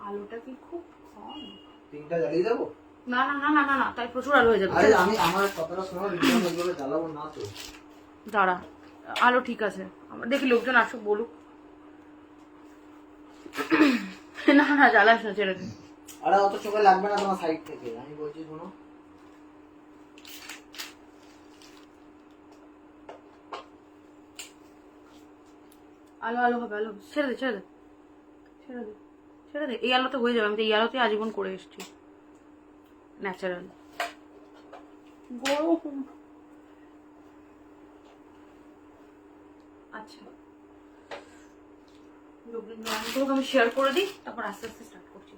আলোটা কি খুব কম? তিনটা জ্বালিয়ে দেবো? না না না না না না, তাই প্রচুর আলো হয়ে যাবে। আরে আমি আমার কথাটা শোনো, রিটার্ন ওইভাবে জ্বালাবো না তো। দাঁড়া, আলো ঠিক আছে, দেখি লোকজন আসুক বলুক। না না জ্বালাস না, ছেড়ে দে। আরে অত চোখে লাগবে না তোমার সাইড থেকে, আমি বলছি শোনো। আলো আলো হবে, আলো ছেড়ে দে ছেড়ে দে ছেড়ে দে ছেড়ে দে। এই আলোতে হয়ে যাবে, আমি তো এই আলোতে আজীবন করে এসেছি, ন্যাচারাল। গরম। আচ্ছা, লোকগুলোকে আমি শেয়ার করে দিই, তারপর আস্তে আস্তে স্টার্ট করছি।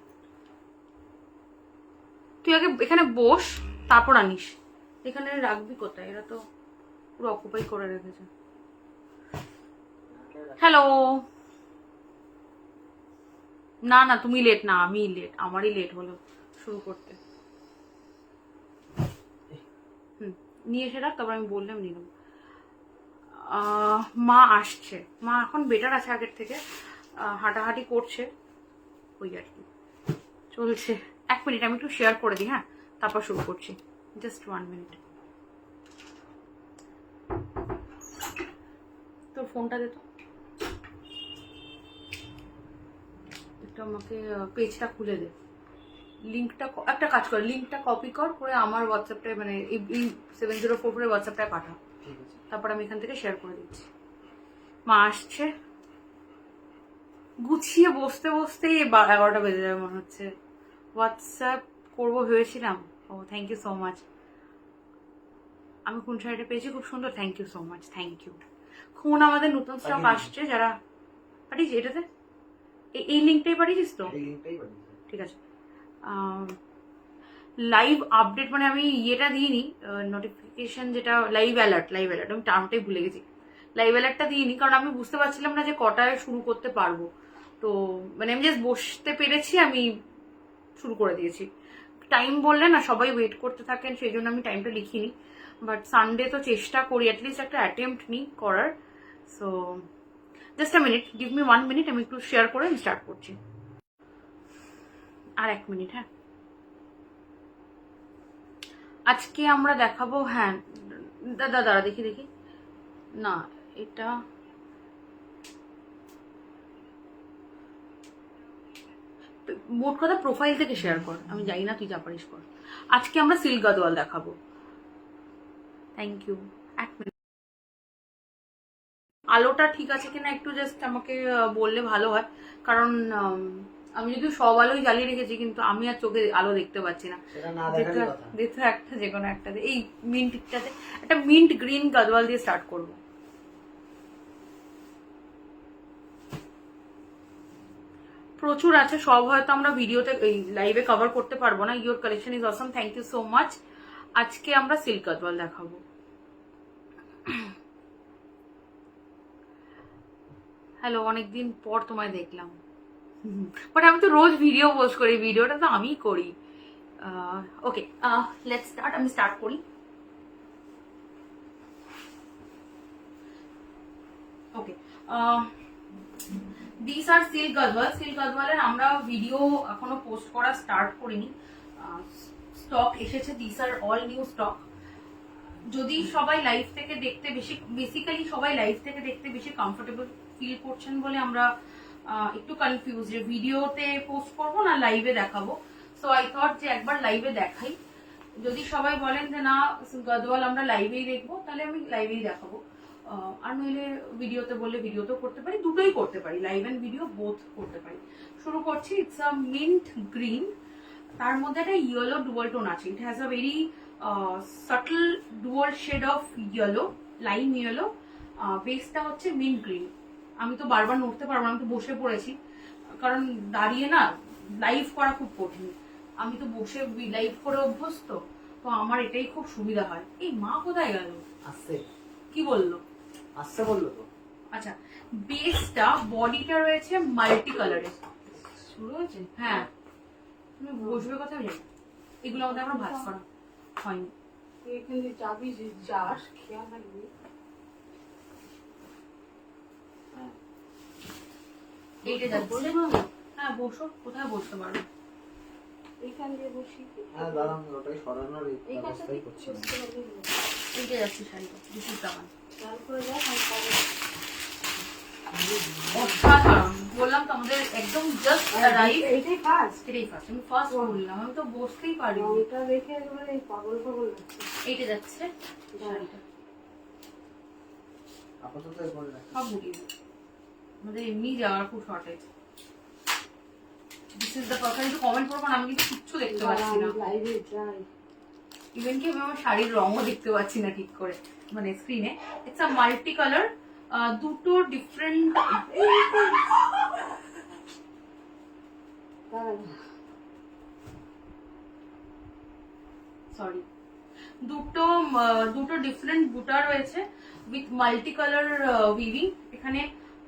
তুই আগে এখানে বস, তারপর আনিস। এখানে রাখবি কোথায়? এরা তো পুরো অকুপাই করে রেখেছে। হ্যালো। না না তুমি লেট না, আমি লেট, আমারই লেট হলো শুরু করতে। নিয়ে এসে রাখ, তারপর আমি বললাম নিলাম। মা আসছে, মা এখন বেটার আছে আগের থেকে, হাঁটাহাঁটি করছে, ওই আর কি চলছে। 1 মিনিট, আমি একটু শেয়ার করে দিই, হ্যাঁ, তারপর শুরু করছি। Just 1 minute. তোর ফোনটা দে তো একটু, আমাকে পেজটা খুলে দে। লিঙ্কটা একটা কাজ কর, লিঙ্কটা কপি করে আমার হোয়াটসঅ্যাপটায়, মানে এই 7044 হোয়াটসঅ্যাপটায় পাঠা, তারপর আমি এখান থেকে শেয়ার করে দিচ্ছি। মা আসছে, গুছিয়ে বসতে বসতেই 11টা বেজে যাবে মনে হচ্ছে। হোয়াটসঅ্যাপ করবো ভেবেছিলাম। ও থ্যাংক ইউ সো মাচ। আমি কোন শাড়িটা পেয়েছি, খুব সুন্দর, thank you so much, thank you. খুন আমাদের নতুন স্টক আসছে, যারা পাঠিয়েছি এটাতে, এই লিঙ্কটাই পাঠিয়েছিস তো? ঠিক আছে। লাইভ আপডেট মানে আমি ইয়েটা দিইনি, নোটিফিকেশন যেটা লাইভ অ্যালার্ট, আমি টার্মটাই ভুলে গেছি। লাইভ অ্যালার্টটা দিইনি কারণ আমি বুঝতে পারছিলাম না যে কটায় শুরু করতে পারবো। তো মানে আমি জাস্ট বসতে পেরেছি, আমি শুরু করে দিয়েছি। টাইম বললে না সবাই ওয়েট করতে থাকেন, সেই জন্য আমি টাইমটা লিখিনি। বাট সানডে তো চেষ্টা করি অ্যাটলিস্ট একটা অ্যাটেম্প্ট নিই করার। So just a minute, give me 1 minute, আমি একটু শেয়ার করে আমি স্টার্ট করছি। আর 1 মিনিট, হ্যাঁ। আজকে আমরা দেখাবো, হ্যাঁ দাদা দাঁড়া দেখি দেখি, না এটা মোট কথা প্রোফাইল থেকে শেয়ার কর, আমি জানি না তুই যা পারিস কর। আজকে আমরা সিল্ক গাদওয়াল দেখাবো। Thank you. 1 মিনিট, আলোটা ঠিক আছে কিনা একটু জাস্ট আমাকে বললে ভালো হয়, কারণ আমি যদি সব আলোই জ্বালিয়ে রেখেছি, কিন্তু আমি আর চোখে আলো দেখতে পাচ্ছি না। দেখতে একটা, যে কোনো একটা, এই মিন্টটাতে একটা মিন্ট গ্রিন গাদওয়াল দিয়ে স্টার্ট করবো। প্রচুর আছে, সব হয়তো আমরা ভিডিওতে এই লাইভে কভার করতে পারবো না। Your collection is awesome, thank you so much. আজকে আমরা সিল্ক গাদওয়াল দেখাবো। হ্যালো, অনেকদিন পর তোমায় দেখলাম। বাট আমি তো রোজ ভিডিও পোস্ট করি, ভিডিওটা তো আমিই করি। ওকে, লেটস স্টার্ট, আমি স্টার্ট করি। Okay, this are silk Gadwal. Silk গাদওয়ালের আমরা ভিডিও এখনো পোস্ট করা স্টার্ট করিনি, স্টক এসেছে, this are all new stock. যদি সবাই লাইভ থেকে দেখতে বেসিক্যালি সবাই লাইভ থেকে দেখতে বেশি কমফোর্টেবল ফিল করছেন বলে আমরা একটু কনফিউজ যে ভিডিওতে পোস্ট করবো না লাইভে দেখাবো। সো আই থট যে একবার লাইভে দেখাই, যদি সবাই বলেন যে না গাদওয়াল আমরা লাইভেই দেখবো, তাহলে আমি লাইভেই দেখাবো। আর নইলে ভিডিওতে বললে ভিডিওতেও করতে পারি, দুটোই করতে পারি, লাইভ এন্ড ভিডিও বোথ করতে পারি। শুরু করছি। ইটস আ মিন্ট গ্রিন, তার মধ্যে একটা ইয়েলো ডুয়াল টোন আছে। It has a very subtle dual shade of yellow, lime yellow. বেসটা হচ্ছে মিন্ট গ্রিন। আমি তো বারবার নড়তে পারবো না, আমি তো বসে পড়েছি, কারণ দাঁড়িয়ে না লাইভ করা খুব কঠিন। আমি তো বসে লাইভ করে অভ্যস্ত, তো আমার এটাই খুব সুবিধা হয়। এই মা কোথায় গেল? আসছে। কি বললো? আসছে বললো তো। আচ্ছা, বেসটা বডিটা রয়েছে মাল্টি কালারে। শুরু হয়েছে, হ্যাঁ। তুমি বসবে কথা জানি, এগুলো আমাদের আমরা ভাজ করা হয়নি। এখানে যাবি যে যাস, খেয়াল রাখবি। এইটা যাচ্ছে, হ্যাঁ বসো, কোথায় বসতে পারো? এইখান দিয়ে বসি। হ্যাঁ দাঁড়ান, ওটাই সরানোর এই কাজটা ব্যবস্থাই ঠিক করছি করতে পারলেই হলো। এইটা যাচ্ছে শাড়িটা, দিস ইজ দ্য ওয়ান। খেয়াল করে দেখ, আমি পাবো। অসাধারণ, বললাম তো আমাদের একদম জাস্ট রাইট। এইটাই ফার্স্ট। এটাই ফার্স্ট, আমি ফার্স্ট বললাম, আমি তো বসতেই পারি। রংটা দেখে একেবারে পাগল পাগল লাগছে। এইটা যাচ্ছে শাড়িটা, আপাতত এরপরে রাখি। সব উড়িয়ে দেবো। আমাদের এমনি যাওয়ার খুব shortage. This is the perfect. একটু কমেন্ট করবো না, আমি কিন্তু কিচ্ছু দেখতে পাচ্ছি না। লাইভে যাই। ইভেন কি আমি আমার শাড়ির রঙও দেখতে পাচ্ছি না ঠিক করে, মানে স্ক্রিনে। ইটস আ মাল্টি কালার, দুটো ডিফারেন্ট। সরি, দুটো ডিফারেন্ট বুটা রয়েছে উইথ মাল্টি কালার উইভিং। এখানে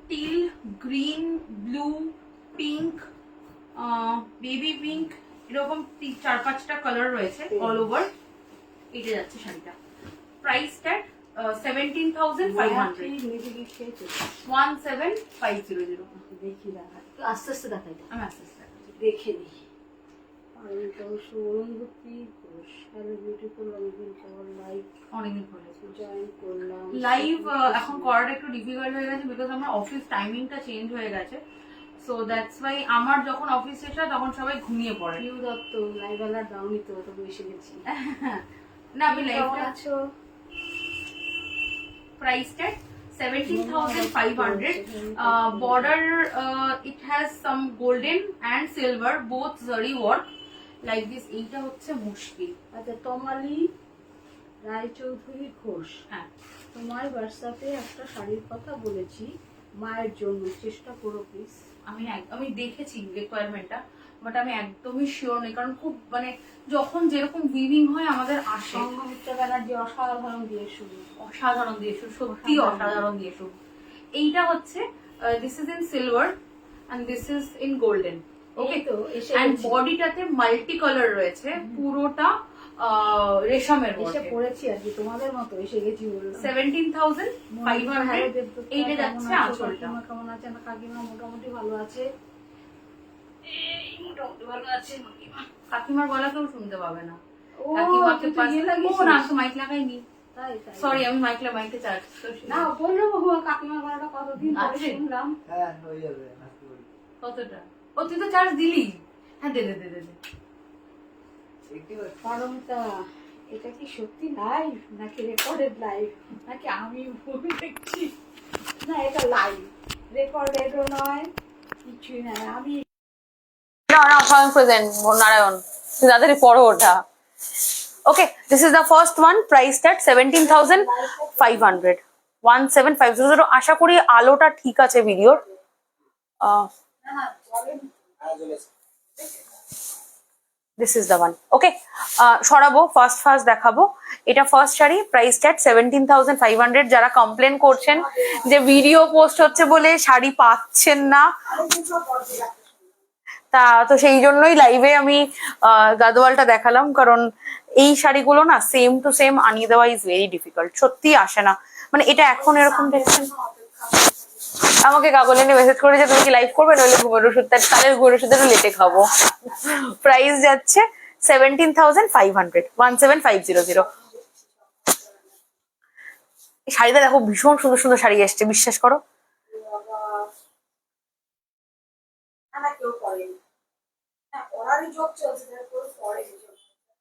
till, green, blue, pink, baby pink, এরকম 4-5টা কালার রয়েছে অল ওভার। এটা যাচ্ছে শাড়িটা। Price tag 17,500। 17,500। দেখি দেখা, একটু আস্তে আস্তে দেখাই। আমি আস্তে আস্তে দেখাচ্ছি। দেখে নি। অরুন্ধতী ঘোষ, হ্যালো বিউটিফুল, অনেকদিন পর লাইভ অনেকদিন পরে জয়েন করলাম। লাইভ এখন করাটা একটু ডিফিকাল্ট হয়ে গেছে, বিকজ আমার অফিস টাইমিংটা চেঞ্জ হয়ে গেছে। সো দ্যাটস ওয়াই আমার যখন অফিস শেষ হয় তখন সবাই ঘুমিয়ে পড়ে। পিউ দত্ত, লাইভ আলার দাউনি তো, তবে এসে গেছি। না, আমি লাইভ আছো? price tag 17,500. Border, it has some golden and silver, both zari work like this. এইটা হচ্ছে মুশকিল। আচ্ছা, তমালি রায়চৌধুরী ঘোষ, হ্যাঁ, তোমার হোয়াটসঅ্যাপে একটা শাড়ির কথা বলেছি, মায়ের জন্য চেষ্টা করো প্লিজ। আমি দেখেছি রিকোয়ারমেন্টটা, বাট আমি একদমই শিওর নেই, কারণ খুব মানে যখন যেরকম উইভিং হয় আমাদের আসে। সংঘমিত্রা ব্যানার্জি, অসাধারণ দিয়ে শুরু। অসাধারণ দিয়ে শুরু, সত্যি অসাধারণ দিয়ে শুরু। এইটা হচ্ছে this is in silver and this is in golden. Okay, তো এসে এন্ড বডিটাতে মাল্টি কালার রয়েছে, পুরোটা রেশমের এসে মধ্যে। পড়েছি আর কি, তোমাদের মতো এসে গেছি বললাম। 17,500। এইটা যাচ্ছে আঁচলটা। কেমন আছে না কাকিমা? মোটামুটি ভালো আছে, মোটামুটি ভালো আছে কাকিমা। কাকিমার গলা কেউ শুনতে পাবে না। ও, কাকিমাকে তুই তো ইয়ে লাগিয়েছিস? ও না, তো মাইক লাগাইনি। তাই তাই। সরি, আমি মাইকে চার্জ না, বললো বাবু, কাকিমার গলাটা কতদিন পরে আছে? শুনলাম। হ্যাঁ হয়ে যাবে, আজকে বলি। কতটা? ও তুই তো চার্জ দিলি। হ্যাঁ, দে দে দে দে। পারমিতা, এটা কি সত্যি লাইভ নাকি রেকর্ডেড লাইভ, নাকি আমি ভুল দেখছি? না, এটা লাইভ, রেকর্ডেডও নয়, কিছুই নয়। আমি Foreign present, Narayan. তাড়াতাড়ি পড়ো ওটা। Okay, this is the first one, priced at 17,500. 17,500. আশা করি আলোটা ঠিক আছে ভিডিওর। This is the one. Okay, সরাবো, ফার্স্ট দেখাবো। এটা ফার্স্ট শাড়ি, প্রাইস ট্যাগ 17,500। যারা কমপ্লেন করছেন যে ভিডিও পোস্ট হচ্ছে বলে শাড়ি পাচ্ছেন না, তো সেই জন্যই লাইভে আমি গাদোয়ালটা দেখালাম, কারণ এই শাড়িগুলো না সেম টু সেম আনিয়ে দেওয়া ইজ ভেরি ডিফিকাল্ট, সত্যি আসে না। মানে এটা এখন এরকম দেখছেন, আমাকে কাগলিনে মেসেজ করেছে তুমি কি লাইভ করবে, নইলে ঘুমের ওষুধ, কালের ঘুমের ওষুধেরও লেটে খাবো। প্রাইস যাচ্ছে 17,500, 17,500। শাড়িটা দেখো, ভীষণ সুন্দর সুন্দর শাড়ি এসছে, বিশ্বাস করো।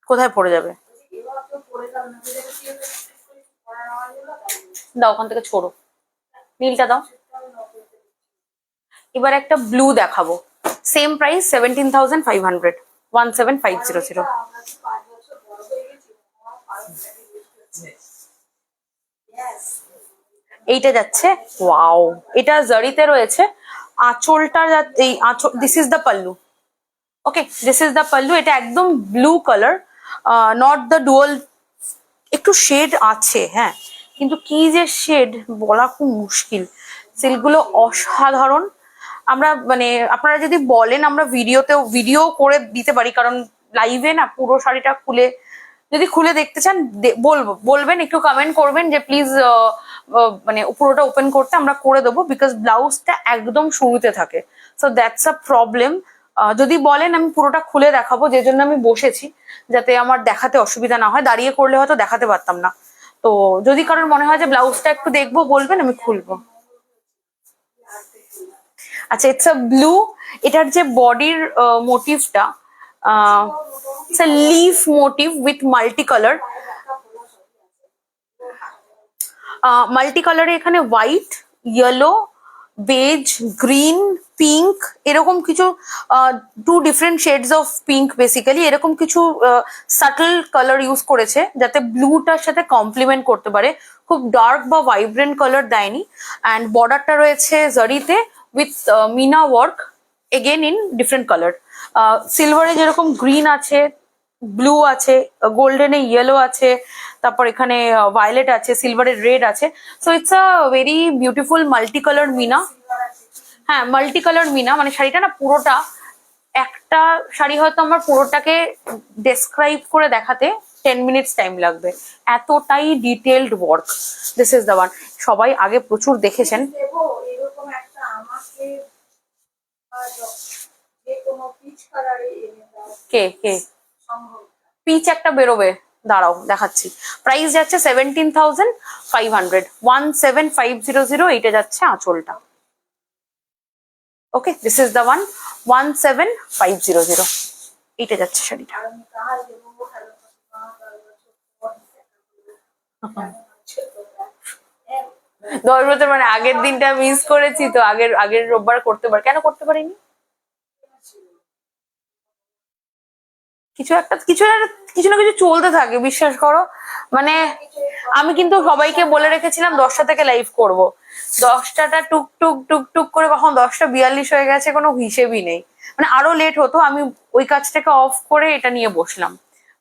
কোথায় পড়ে যাবে? দাও, ওখান থেকে ছোড়ো, নীলটা দাও। এবার একটা ব্লু দেখাবো, সেম প্রাইস 17,500, 17,500। এইটা যাচ্ছে, ওয়াও, এটা জারিতে রয়েছে। আঁচলটা এই আঁচল, this is the pallu. Okay, this is the pallu. এটা একদম blue colour, not the dual, একটু শেড আছে, হ্যাঁ, কিন্তু কি যে শেড বলা খুব মুশকিল। সিল্কগুলো অসাধারণ। আমরা মানে আপনারা যদি বলেন আমরা ভিডিও করে দিতে পারি, কারণ লাইভে না পুরো শাড়িটা যদি খুলে দেখতে চান বলবেন, একটু কমেন্ট করবেন যে প্লিজ মানে পুরোটা ওপেন করতে, আমরা করে দেবো, বিকজ ব্লাউজটা একদম শুরুতে থাকে। So that's a problem. যদি বলেন আমি পুরোটা খুলে দেখাবো, যে জন্য আমি বসেছি, যাতে আমার দেখাতে অসুবিধা না হয়। দাঁড়িয়ে করলে হয়তো দেখাতে পারতাম না। তো যদি কারোর মনে হয় যে ব্লাউজটা একটু দেখবো বলবেন, আমি খুলবো। আচ্ছা, ইটস আ ব্লু। এটার যে বডির মোটিভটা, it's a leaf motif with multi colour. Multi কালারে এখানে white, yellow, beige, green, pink, এরকম কিছু 2 different shades of pink basically, এরকম কিছু সাটল কালার ইউজ করেছে যাতে ব্লুটার সাথে কমপ্লিমেন্ট করতে পারে। খুব ডার্ক বা ভাইব্রেন্ট কালার দেয়নি। অ্যান্ড বর্ডারটা রয়েছে জারিতে with meena work, again in different colour. সিলভারে যেরকম গ্রিন আছে, ব্লু আছে, গোল্ডেনে ইয়েলো আছে, তারপর এখানে ভায়োলেট আছে, সিলভারে রেড আছে। So it's a very beautiful multi colour meena. হ্যাঁ, মাল্টি কালার মিনা, মানে শাড়িটা না পুরোটা, একটা শাড়ি হয়তো আমার পুরোটাকে ডেসক্রাইব করে দেখাতে 10 মিনিটস টাইম লাগবে, এতটাই detailed work. This is the one. সবাই আগে প্রচুর দেখেছেন। দেবো এরকম একটা আমাকে যে কোনো পিচ কালারে এনে দাও কে কে সম্ভব। পিচ একটা বেরোবে, দাঁড়াও দেখাচ্ছি। প্রাইস যাচ্ছে 17,500, 17,500। এইটা যাচ্ছে আঁচলটা। ওকে, দিস ইজ দ্য ওয়ান, 17,500। এইটা যাচ্ছে শাড়িটা। আর আমি কাহার দেবো ভালো দশবছর মানে আগের দিনটা মিস করেছি তো, আগের রোববার করতে পারি, কেন করতে পারিনি? কিছু না কিছু চলতে থাকে, বিশ্বাস করো। মানে আমি কিন্তু সবাইকে বলে রেখেছিলাম 10টা থেকে লাইভ করব। 10টাটা টুক টুক টুক টুক করে কখন 10টা 42 হয়ে গেছে, কোনো হিসেবই নেই। মানে আরো লেট হতো, আমি ওই কাজটাকে অফ করে এটা নিয়ে বসলাম।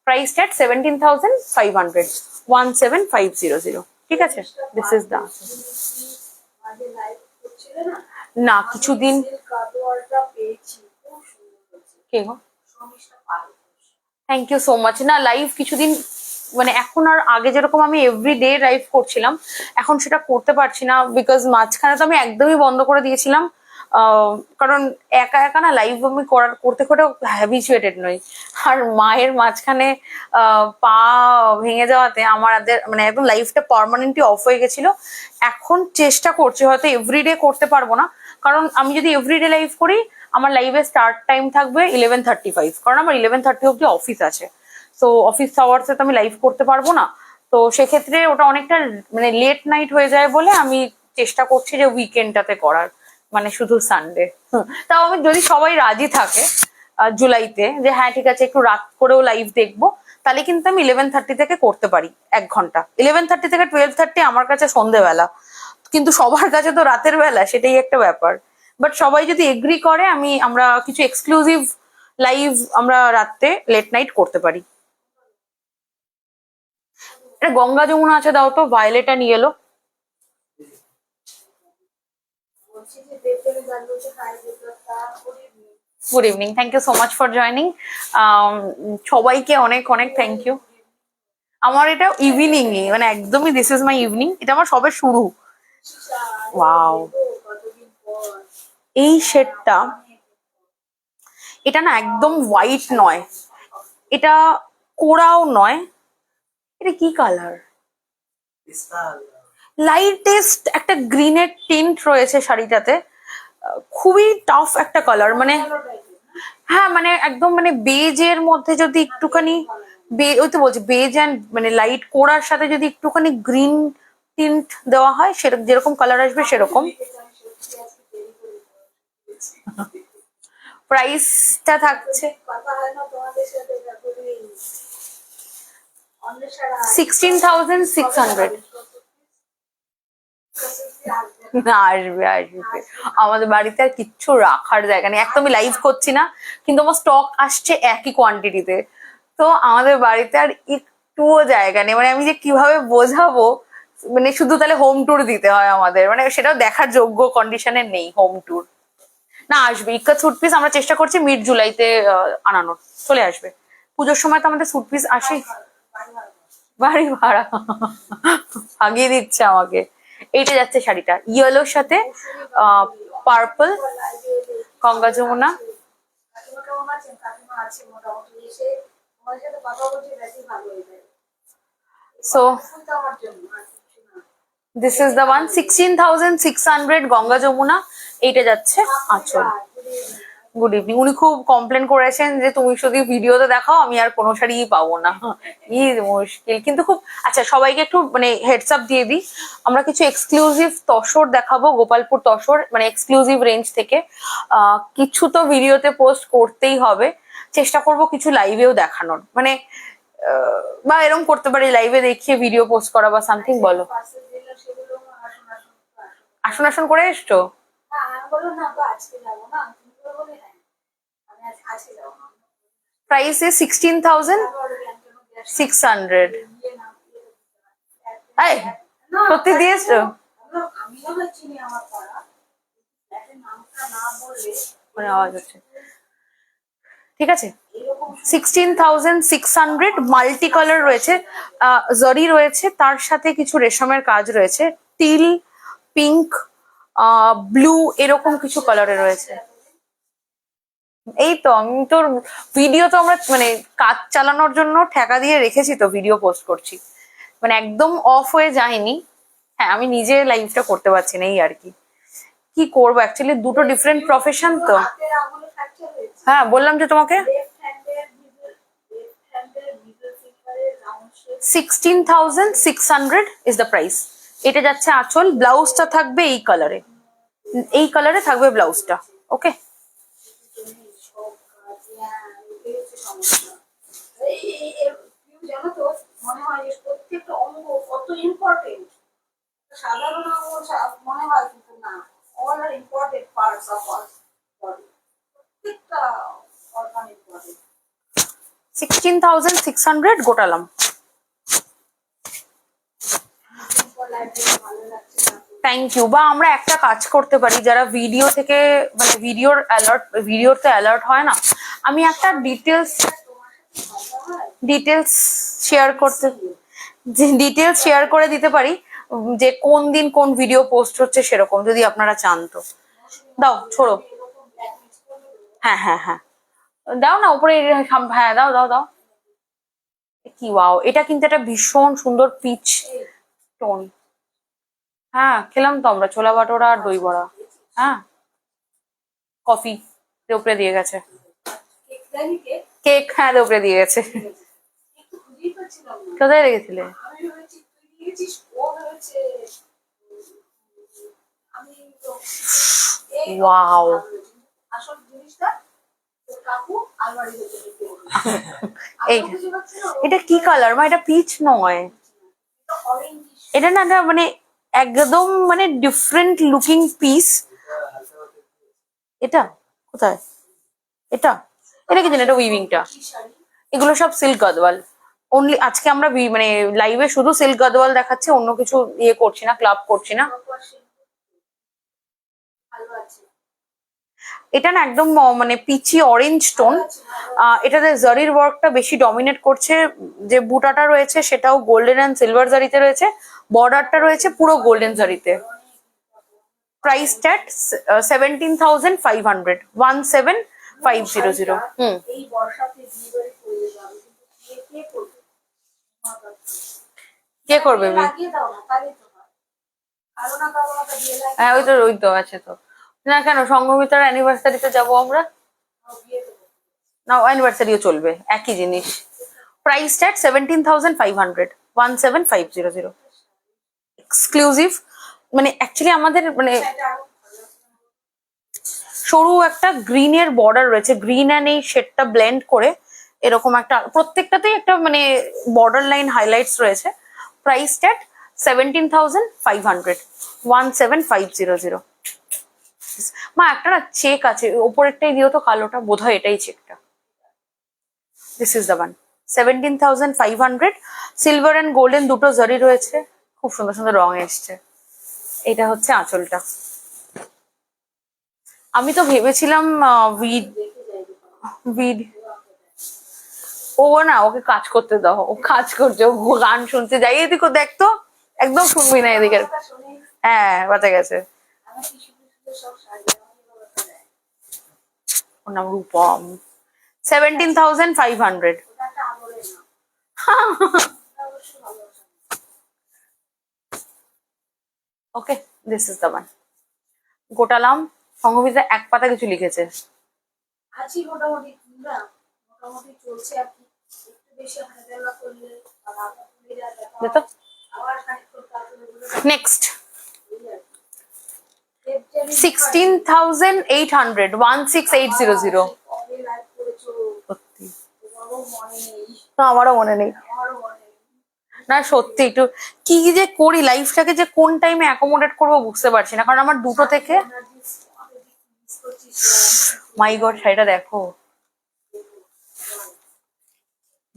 Price start 17,500, 17,500। ঠিক আছে, দিস ইজ দা। আগে লাইভ করছিলে না, না কিছুদিন কাদোয়ারটা পেয়েছি, খুব সুন্দর হয়েছে। কে গো? সমস্যা পারো। Thank you so much. না লাইভ কিছুদিন, মানে এখন আর আগে যেরকম আমি এভরিডে লাইভ করছিলাম, এখন সেটা করতে পারছি না, বিকজ মাঝখানে তো আমি একদমই বন্ধ করে দিয়েছিলাম। কারণ একা একা না লাইভ আমি করতে করতে হ্যাবিচুয়েটেড নই। আর মায়ের মাঝখানে পা ভেঙে যাওয়াতে মানে একদম লাইফটা পার্মানেন্টলি অফ হয়ে গেছিল। এখন চেষ্টা করছি, হয়তো এভরিডে করতে পারবো না, কারণ আমি যদি এভরিডে লাইভ করি আমার লাইভের স্টার্ট টাইম থাকবে 11:35, কারণ আমার 11:30 অব্দি অফিস আছে। তো অফিস আওয়ার্সে তো আমি লাইভ করতে পারবো না। তো সেক্ষেত্রে ওটা অনেকটা মানে লেট নাইট হয়ে যায় বলে আমি চেষ্টা করছি যে উইকেন্ডটাতে করার, মানে শুধু সানডে। তাও আমি যদি সবাই রাজি থাকে জুলাইতে, যে হ্যাঁ ঠিক আছে একটু রাত করেও লাইভ দেখবো, তাহলে কিন্তু আমি 11:30 থেকে করতে পারি 1 ঘন্টা। 11:30 থেকে 12:30 আমার কাছে সন্ধেবেলা, কিন্তু সবার কাছে তো রাতের বেলা, সেটাই একটা ব্যাপার। বাট সবাই যদি এগ্রি করে আমরা কিছু এক্সক্লুসিভ লাইভ আমরা রাতে লেট নাইট করতে পারি। এটা গঙ্গা যমুনা আছে, দাও তো, ভায়োলেট আর ইয়েলো। বলছি যে দেখতে জানলো যে হাই যেটা করে good evening, thank you so much for joining. সবাইকে অনেক অনেক থ্যাংক ইউ। আমার এটা ইভিনিং, মানে একদমই দিস ইজ মাই ইভিনিং, এটা আমার সবে শুরু। ওয়াও, কতদিন পর এই শেডটা, এটা না একদম হোয়াইট নয়, এটা কোরাও নয়, এটা কি কালার? লাইটেস্ট একটা গ্রিনের টিন্ট রয়েছে শাড়িটাতে, খুবই টাফ একটা কালার। মানে হ্যাঁ, মানে একদম মানে বেজের মধ্যে যদি একটুখানি ওই তো বলছি বেজ অ্যান্ড মানে লাইট কোরার সাথে যদি একটুখানি গ্রিন টিন্ট দেওয়া হয়, সেরকম যেরকম কালার আসবে সেরকম। প্রাইসটা থাকছে কথা হয় না তোমাদের সাথে যতদিন অন্য সারা 16,600। না, আসবে আসবে, আমাদের বাড়িতে আর কিচ্ছু রাখার জায়গা নেই। একদম আমি লাইভ করছি না, কিন্তু আমার স্টক আসছে একই কোয়ান্টিটিতে, তো আমাদের বাড়িতে আর একটুও জায়গা নেই। মানে আমি যে কিভাবে বোঝাবো, মানে শুধু তাহলে হোম ট্যুর দিতে হয় আমাদের, মানে সেটাও দেখার যোগ্য কন্ডিশনে নেই হোম ট্যুর। না আসবে, ইক্কা স্যুট পিস আমরা চেষ্টা করছি মিড জুলাইতে আনানোর, চলে আসবে। পুজোর সময় তো আমাদের স্যুট পিস আসে, বাড়ি ভাড়া ভাগিয়ে দিচ্ছে আমাকে। এইটা যাচ্ছে শাড়িটা ইয়েলোর সাথে পার্পল, গঙ্গা যমুনা। কাকিমা কেমন আছেন? কাকিমা আছে মোটামুটি, এসে তোমার সাথে কথা বলছে বেশি ভালো হয়ে যায়। সো তো আমার জন্য আর কিছু না। This is the one, 16,600 Ganga Jamuna. এইটা যাচ্ছে আঁচল। Good evening. উনি খুব কমপ্লেন করেছেন যে তুমি শুধু ভিডিওতে দেখাও, আমি আর কোনো শাড়িই পাবো না। কি মুশকিল। কিন্তু খুব আচ্ছা, সবাইকে একটু মানে হেডস আপ দিয়ে দিই, আমরা কিছু এক্সক্লুসিভ তসর দেখাবো, গোপালপুর তসর, মানে এক্সক্লুসিভ রেঞ্জ থেকে। কিছু তো ভিডিওতে পোস্ট করতেই হবে, চেষ্টা করব কিছু লাইভেও দেখানোর, মানে বা এরকম করতে পারি লাইভে দেখিয়ে ভিডিও পোস্ট করা বা সামথিং। বলো। পার্সেল দিলাম সেগুলো আসুন আসুন আসন আসন করে এসছো? হ্যাঁ আমি বললো না তো আজকে যাবো না, তুমি তো বলে হ্যাঁ আমি আজকে যাবো না। Price is 16,600। এই সত্যি দিয়েছো? আমিও না চিনি আমার পাড়া, ফ্ল্যাটের নামটা না বললে মানে আওয়াজ হচ্ছে। ঠিক আছে, 16,600 মাল্টি কালার রয়েছে, জরি রয়েছে, তার সাথে কিছু রেশমের কাজ রয়েছে, টিল, পিঙ্ক, ব্লু, এরকম কিছু কালারে রয়েছে। এই তো আমি তোর ভিডিও তো আমরা মানে কাজ চালানোর জন্য ঠেকা দিয়ে রেখেছি, তো ভিডিও পোস্ট করছি, মানে একদম অফ হয়ে যায়নি। হ্যাঁ, আমি নিজে লাইভটা করতে পারছি না, এই আর কি। কি করবো, অ্যাকচুয়ালি দুটো ডিফারেন্ট প্রফেশন তো। হাতের আঙুলে ফ্র্যাকচার হয়েছে। হ্যাঁ, বললাম যে তোমাকে লেফট হ্যান্ডের মিডল ফিঙ্গারের round shape 16,600 is the price. এটা যাচ্ছে আঁচল। ব্লাউজটা থাকবে এই কালারে, এই কালারে থাকবে ব্লাউজটা। ওকে, সব কাজ, হ্যাঁ এটাই হচ্ছে সমস্যা। জানো তো মনে হয় যে প্রত্যেকটা অঙ্গ কত ইম্পর্টেন্ট। সাধারণ অঙ্গ মনে হয় কিন্তু না, all are important parts of our body, প্রত্যেকটা অর্গান ইম্পর্টেন্ট। 16,600 গোটালাম। ভালো লাগছে না থ্যাংক ইউ। বা আমরা একটা কাজ করতে পারি, যারা ভিডিও থেকে মানে ভিডিওতে অ্যালার্ট হয় না, আমি একটা ডিটেলস শেয়ার করে দিতে পারি, যে কোন দিন কোন ভিডিও পোস্ট হচ্ছে সেরকম, যদি আপনারা চান তো। দাও ছোড়ো। হ্যাঁ হ্যাঁ হ্যাঁ, দাও না উপরে। হ্যাঁ দাও দাও দাও। কি ওয়াও, এটা কিন্তু একটা ভীষণ সুন্দর পিচ টোন। হ্যাঁ, খেলাম তো আমরা ছোলা বাটোরা আর দই বড়া। হ্যাঁ, কফি উপরে দিয়ে গেছে, কেক হ্যাঁ উপরে দিয়ে গেছে। একটু খুঁজেই পাচ্ছিলাম না। কোথায় রেখেছিলে? আমি ভেবেছি তুই দিয়েছিস, ও ভেবেছে আমি তো এই ওয়াও, আসল জিনিসটা তোর কাকু আলমারি থেকে দিতে হবে। এই এটা কি কালার মা? এটা পিচ নয়, অরেঞ্জ এটা না, এটা মানে একদম মানে ডিফারেন্ট লুকিং পিস। এটা কোথায়? এটা এটা কি জানি, এটা উইভিংটা। শাড়ি এগুলো সব সিল্ক গদওয়াল। অনলি আজকে আমরা মানে লাইভে শুধু সিল্ক গদওয়াল দেখাচ্ছি, অন্য কিছু ইয়ে করছি না, ক্লাব করছি না। ভালো আছে। এটা না একদম মানে পিচি অরেঞ্জ টোন। এটাতে জারির ওয়ার্কটা বেশি ডমিনেট করছে, যে বুটাটা রয়েছে সেটাও গোল্ডেন অ্যান্ড সিলভার জারিতে রয়েছে, বর্ডারটা রয়েছে পুরো গোল্ডেন জারিতে। প্রাইস ট্যাট 17,500, 17,500। এই বর্ষাতে বিয়ে বাড়ি করে যাবে, কিন্তু কে করবে? কে করবে? লাগিয়ে দাও না, তাহলে তো হয়। কারো না কারো একটা বিয়ে লাগিয়ে হ্যাঁ, ওই তো আছে তো। না কেন, সংঘমিতার অ্যানিভার্সারিতে যাবো আমরা দাও, বিয়ে দেবো। না, অ্যানিভার্সারিও চলবে, একই জিনিস। প্রাইস ট্যাট 17,500, 17,500। এক্সক্লুসিভ, মানে অ্যাকচুয়ালি আমাদের মানে এটা আরো ভালো লাগছে। সরু একটা গ্রিনের বর্ডার রয়েছে, গ্রিন অ্যান্ড এই শেডটা ব্লেন্ড করে এরকম একটা, প্রত্যেকটাতেই একটা মানে বর্ডার লাইন হাইলাইটস রয়েছে। প্রাইস ট্যাট 17,500, 17,500। মা একটা না চেক আছে, ওপরেরটাই দিও তো, কালোটা বোধহয় এটাই চেকটা। This is the one, 17,500। Silver and golden দুটো জারি রয়েছে, খুব সুন্দর সুন্দর রং এসছে। এটা হচ্ছে আঁচলটা। আমি তো ভেবেছিলাম উইড ও না, ওকে কাজ করতে দাও, ও কাজ করছে, ও গান শুনতে যাই। এদিকে দেখতো, একদম শুনবি না এদিকে। কথা শুনে হ্যাঁ, বাঁচা গেছে। আমার কি সুন্দর সুন্দর সব শাড়ি আমাকে বলতে দেয়। ওর নাম রূপম। 17,500। ওটা একটা আদরের নাম, ওটা অবশ্যই ভালোবাসা। ওকে, দিস ইজ দ্য ওয়ান। গোটালাম। সংঘমিত্রা এক পাতা কিছু লিখেছে। আছি মোটামুটি, না মোটামুটি চলছে আর কি। একটু বেশি হাঁটাচলা করলে বা হালকা ফুলে যায় দেখা দেখো হয়। আবার খানিকক্ষণ তারপরে বলে নেক্সট এই আর কি। দেবযানী 16,800, 16,800। কবে লাইভ করেছো? সত্যি তোমারও মনে নেই, না, আমারও মনে নেই। আমারও মনে নেই। না সত্যি একটু কি যে করি, লাইফটাকে যে কোন টাইমে অ্যাকোমোডেট করবো বুঝতে পারছি না, কারণ আমার দুটো থেকে মাই গড শাড়িটা দেখো,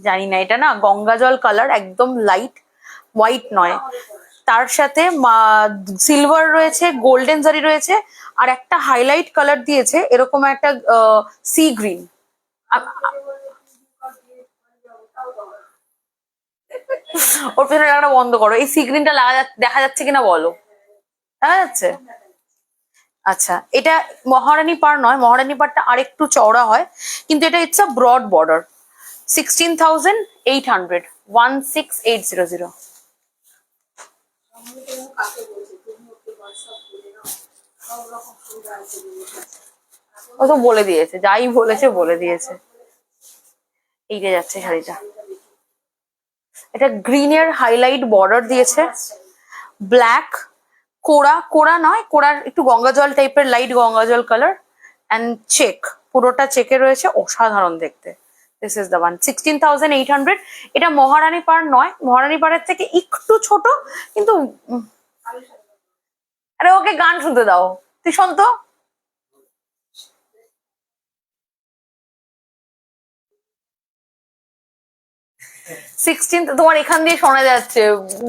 জানি না এটা না গঙ্গা জল কালার, একদম লাইট হোয়াইট নয়, তার সাথে সিলভার রয়েছে, গোল্ডেন জারি রয়েছে, আর একটা হাইলাইট কালার দিয়েছে এরকম একটা সি গ্রিন। ওর পেছনে লাগাটা বন্ধ করো, এই সি গ্রিনটা দেখা যাচ্ছে কিনা বলো, দেখা যাচ্ছে? আচ্ছা, এটা মহারানী পাড় নয়, মহারানী পাড়টা আরেকটু চওড়া হয়, কিন্তু এটা ইটস আ ব্রড বর্ডার। 16,800, 16,800। কাকে বলছে তুমি ওকে হোয়াটসঅ্যাপ করে নাও, সব রকম সুবিধা আছে। ও তো বলে দিয়েছে, যাই বলেছে বলে দিয়েছে। এইটা যাচ্ছে শাড়িটা, এটা গ্রিনের হাইলাইট বর্ডার দিয়েছে, ব্ল্যাক কোড়া, কোড়া নয়, কোড়ার একটু গঙ্গা জল টাইপের, লাইট গঙ্গা জল কালার, অ্যান্ড চেক, পুরোটা চেকে রয়েছে, অসাধারণ দেখতে। This is the one, 16,800। এটা মহারানী পাড় নয়, মহারানী পাড়ের থেকে একটু ছোট, কিন্তু আরে ওকে গান শুনতে দাও, তুই শোন তো। তোমার এখান দিয়ে শোনা যাচ্ছে,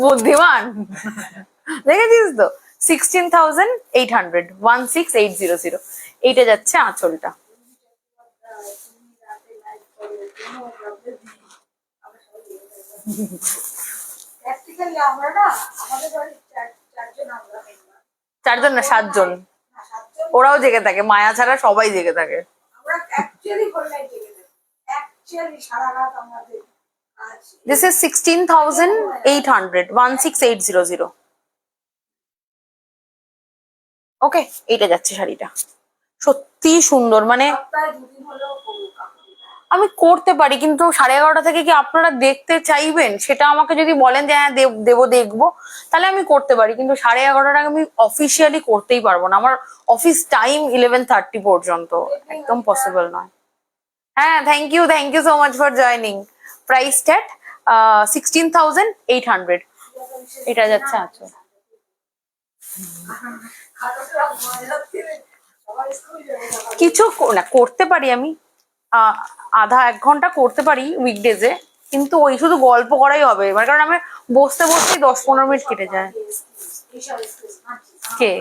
বুদ্ধিমান দেখেছিস তো। 16,800, 16,800। এইটা যাচ্ছে আঁচলটা। প্র্যাকটিক্যালি আমরা না, আমাদের বাড়ির চারজন আমরা মেম্বার, 4 জন না 7 জন, না 7 জন, ওরাও জেগে থাকে, মায়া ছাড়া সবাই জেগে থাকে। আমরা অ্যাকচুয়ালি হোল নাইট জেগে থাকি, অ্যাকচুয়ালি সারা রাত আমাদের কাজ। This is 16,800, 16,800। ওকে, এইটা যাচ্ছে শাড়িটা, সত্যি সুন্দর, মানে সপ্তাহে 2 দিন হলেও করবো কাপড়। আমি করতে পারি, কিন্তু 11:30 থেকে কি আপনারা দেখতে চাইবেন? সেটা আমাকে যদি বলেন যে হ্যাঁ দেবো দেখবো, তাহলে আমি করতে পারি, কিন্তু 11:30 আমি অফিসিয়ালি করতেই পারবো না, আমার অফিস টাইম 11:30 পর্যন্ত, একদম পসিবল নয়। হ্যাঁ, thank you so much for joining. Price tag 16,800। এটা যাচ্ছে আচ্ছা, খাটাটা মজা থেকে সবাই স্কুল যাবে সকালে। কিছু না করতে পারি আমি, আধা 1 ঘন্টা করতে পারি উইকডেজে, কিন্তু ওই শুধু গল্প করাই হবে, মানে কারণ আমি বসতে বসতেই 10-15 মিনিট কেটে যায়। কে?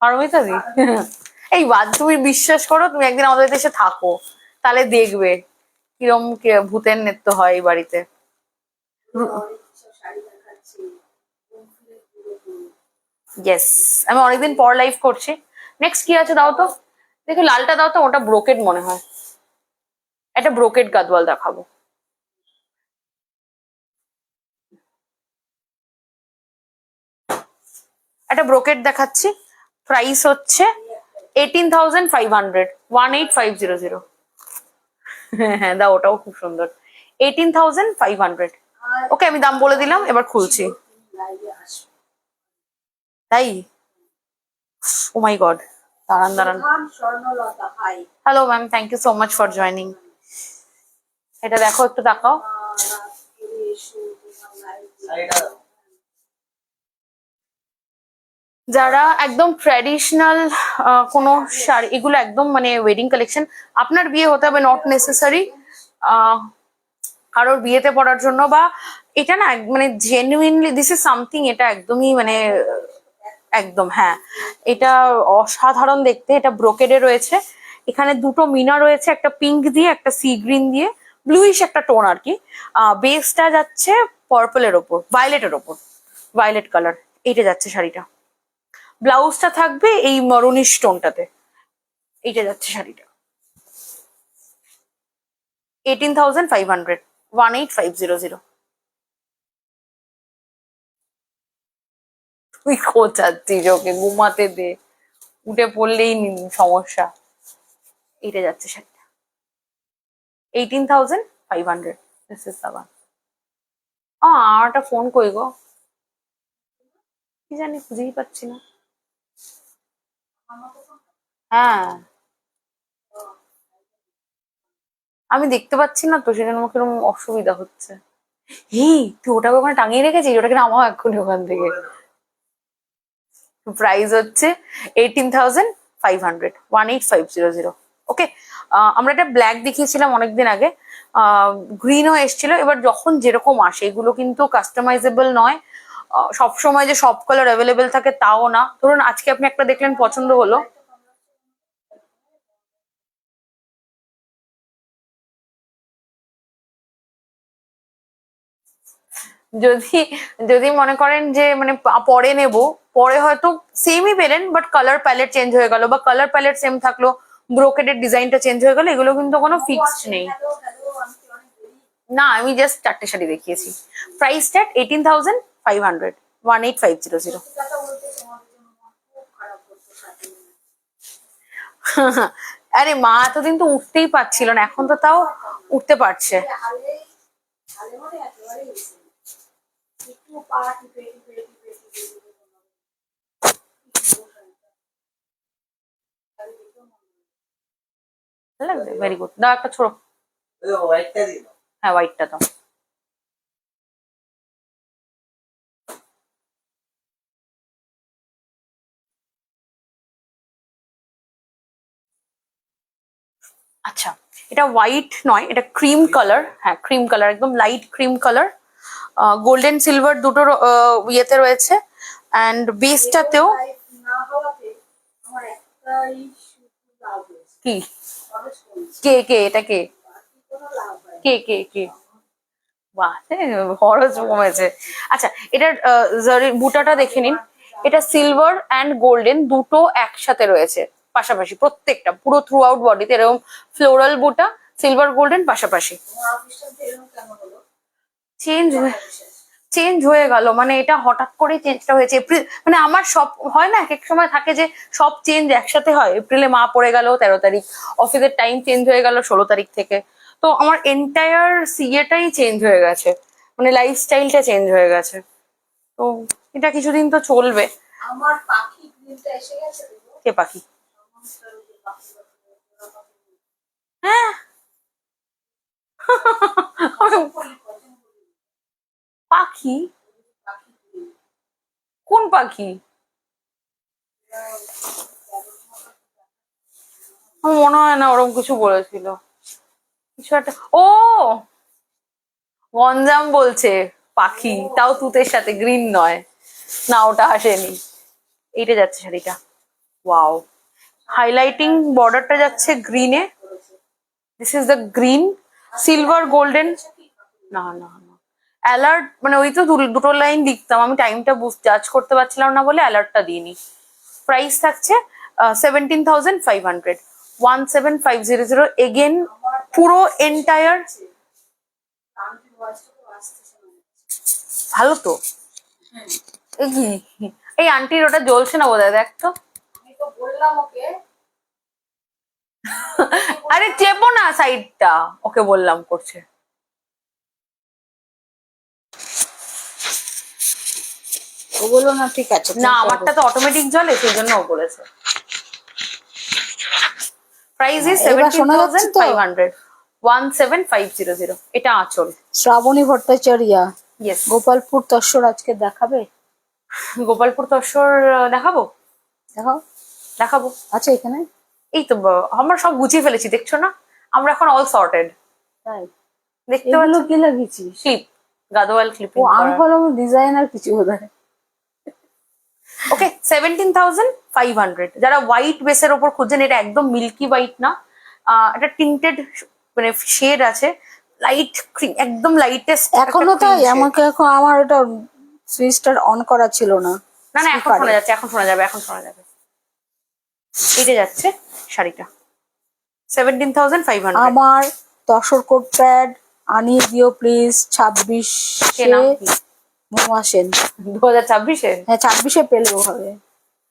পারমিতা দি? এই বাদ, তুমি বিশ্বাস করো, তুমি একদিন আমাদের বাড়িতে এসে থাকো, তাহলে দেখবে কিরম ভূতের নৃত্য হয় এই বাড়িতে। ইয়েস, আমি অনেকদিন পর লাইভ করছি। নেক্সট কি আছে দাও তো, দেখি লালটা দাও তো, ওটা ব্রোকেড মনে হয়, একটা ব্রোকেড গাদওয়াল দেখাবো। একটা ব্রোকেড দেখাচ্ছি, প্রাইস হচ্ছে 18,500, 18,500। হ্যাঁ দাও, ওটাও খুব সুন্দর, 18,500। ওকে, আমি দাম বলে দিলাম, এবার খুলছি। তাই? ও মাই গড, দাঁড়ান দাঁড়ান। Swarnalata, hi. Hello ma'am, thank you so much for joining. এটা দেখো, একটু দেখাও। যারা একদম ট্র্যাডিশনাল কোনো শাড়ি, এগুলো একদম মানে ওয়েডিং কালেকশন, আপনার বিয়ে হতে হবে নট নেসেসারি কারোর বিয়েতে পড়ার জন্য, বা এটা না মানে জেনুইনলি দিস ইজ সামথিং, এটা একদমই মানে একদম, হ্যাঁ এটা অসাধারণ দেখতে। এটা ব্রোকেডে রয়েছে, এখানে দুটো মিনা রয়েছে, একটা পিঙ্ক দিয়ে একটা সি গ্রিন দিয়ে, ব্লুইশ একটা টোন আর কি। বেসটা যাচ্ছে পার্পলের ওপর, ভায়োলেটের ওপর, ভায়োলেট কালার। এইটা যাচ্ছে শাড়িটা, ব্লাউজটা থাকবে এই মরুনিশ টোনটাতে। এইটা যাচ্ছে শাড়িটা 18,500, 18,500। তুই খোঁচাচ্ছিস ওকে, ঘুমাতে দে, উঠে পড়লেই সমস্যা। এইটা যাচ্ছে শাড়িটা 18,500। This is the one. আর একটা ফোন কই গো, কি জানি খুঁজেই পাচ্ছি না। হ্যাঁ আমি দেখতে পাচ্ছি না তো, সেজন্য আমার কিরকম অসুবিধা হচ্ছে। তুই ওটাকে ওখানে টাঙিয়ে রেখেছিস, ওটাকে নামাও এক্ষুনি ওখান থেকে। প্রাইস হচ্ছে 18,500, 18,500। ওকে, আমরা একটা ব্ল্যাক দেখিয়েছিলাম অনেকদিন আগে, গ্রিনও এসেছিল। এবার যখন যেরকম আসে, এগুলো কিন্তু কাস্টমাইজেবল নয়, সবসময় যে সব কালার অ্যাভেলেবেল থাকে তাও না। ধরুন আজকে আপনি একটা দেখলেন, পছন্দ হলো, যদি যদি মনে করেন যে মানে পরে নেব, পরে হয়তো সেমই পেলেন বাট কালার প্যালেট চেঞ্জ হয়ে গেল, বা কালার প্যালেট সেম থাকলো, ব্রোকেডের ডিজাইনটা চেঞ্জ হয়ে গেল, এগুলো কিন্তু কোনো ফিক্সড নেই। হ্যালো হ্যালো, আমি কি অনেক দেরি? না, আমি জাস্ট 4টে শাড়ি দেখিয়েছি। Price start 18,500, 18,500। কথা বলতে তোমার জন্য মন খুব খারাপ করতে সাথে। আরে মা এতদিন তো উঠতেই পারছিল না, এখন তো তাও উঠতে পারছে। হালে হালে মানে একেবারে একটু পা টিপে টিপে টিপে টিপে টিপে ভালো লাগবে, ভেরি গুড। দাও একটা ছোড়ো। হোয়াইটটা দিল। হ্যাঁ হোয়াইটটা দাও। আচ্ছা, এটা হোয়াইট নয়, এটা ক্রিম কালার। হ্যাঁ ক্রিম কালার, একদম light cream colour, golden silver দুটোর ইয়েতে রয়েছে। অ্যান্ড বেসটাতেও না হওয়াতে আমার একটাই শুধু লাভ হয়েছে, কি, খরচ করেছি, কে কে এটা কে, বাকি কোনো লাভ হয় কে কে কে, বাহ খরচ কমেছে। আচ্ছা, এটার বুটাটা দেখে নিন। এটা সিলভার অ্যান্ড গোল্ডেন দুটো একসাথে রয়েছে পাশাপাশি, প্রত্যেকটা পুরো থ্রু আউট বডিতে এরকম ফ্লোরাল বুটা, সিলভার গোল্ডেন পাশাপাশি। তোমার অফিসটা এরকম কেন হলো? চেঞ্জ হয়ে গেল, মানে এটা হঠাৎ করে চেঞ্জটা হয়েছে এপ্রিল, মানে আমার সব হয় না, এক এক সময় থাকে যে সব চেঞ্জ একসাথে হয়। এপ্রিলে মা পড়ে গেল 13 তারিখ, অফিসের টাইম চেঞ্জ হয়ে গেল 16 তারিখ থেকে, তো আমার এন্টায়ার সিএটাই চেঞ্জ হয়ে গেছে, মানে লাইফস্টাইলটা চেঞ্জ হয়ে গেছে। তো এটা কিছুদিন তো চলবে। আমার পাখি গ্রিলটা এসে গেছে দেখো। কে পাখি? সমস্ত যে পাখি পাখি হ্যাঁ পাখি? কোন পাখি? আমার মনে হয় না ওরকম কিছু বলেছিল, কিছু একটা। ও গঞ্জাম বলছে পাখি, তাও তুতের সাথে, গ্রিন নয়। না ওটা আসেনি। এইটা যাচ্ছে শাড়িটা, ওয়াও, হাইলাইটিং বর্ডারটা যাচ্ছে গ্রিনে। This is the green, silver golden. না না না, অ্যালার্ট মানে ওই তো দুটো লাইন লিখতাম আমি, টাইমটা জাজ করতে পারছিলাম না বলে অ্যালার্টটা দিইনি। প্রাইস থাকছে 17,500, 17,500। এগেন পুরো এন্টায়ার আন্টির ভয়েসটা তো আসতেছে না। ভালো তো। এ কি, এই আন্টির ওটা জ্বলছে না বোধহয়, দেখ তো। আমি তো বললাম ওকে, আরে চেপো না সাইডটা, ওকে বললাম করছে। ও বললো না ঠিক আছে। না আমারটা তো অটোমেটিক জ্বলে, সেই জন্য ও বলেছে। প্রাইস ইজ এবার শোনা যাচ্ছে তো? 17,500, 17,500। এটা আঁচল। শ্রাবণী ভট্টাচার্য ইয়েস, গোপালপুর তস্বর আজকে দেখাবে? গোপালপুর তসর দেখাবো, দেখাও, দেখাবো। আছে এখানে? এই তো আমরা সব গুছিয়ে ফেলেছি, দেখছো না, আমরা এখন অল সর্টেড। তাই? দেখতে এগুলো পাচ্ছ কি লাগিয়েছিস? ক্লিপ, গাদোয়াল ও ক্লিপিং। আমি ভাবলাম ডিজাইনার কিছু বোধহয়। ওকে, 17,500। যারা হোয়াইট বেসের ওপর খুঁজছেন, এটা একদম মিল্কি হোয়াইট না, এটা টিন্টেড মানে শেড আছে, লাইট ক্রিম, একদম লাইটেস্ট। এখনো তাই? আমাকে এখন আমার ওটা সুইচটা অন করা ছিল না। না না, এখন শোনা যাচ্ছে, এখন শোনা যাবে, এখন শোনা যাবে। এটা যাচ্ছে শাড়িটা 17,500। আমার তসর কোট প্যাড আনিয়ে দিও প্লিজ। 26-এ মহুয়া সেন। 2026-এ? হ্যাঁ 26-এ পেলেও হবে।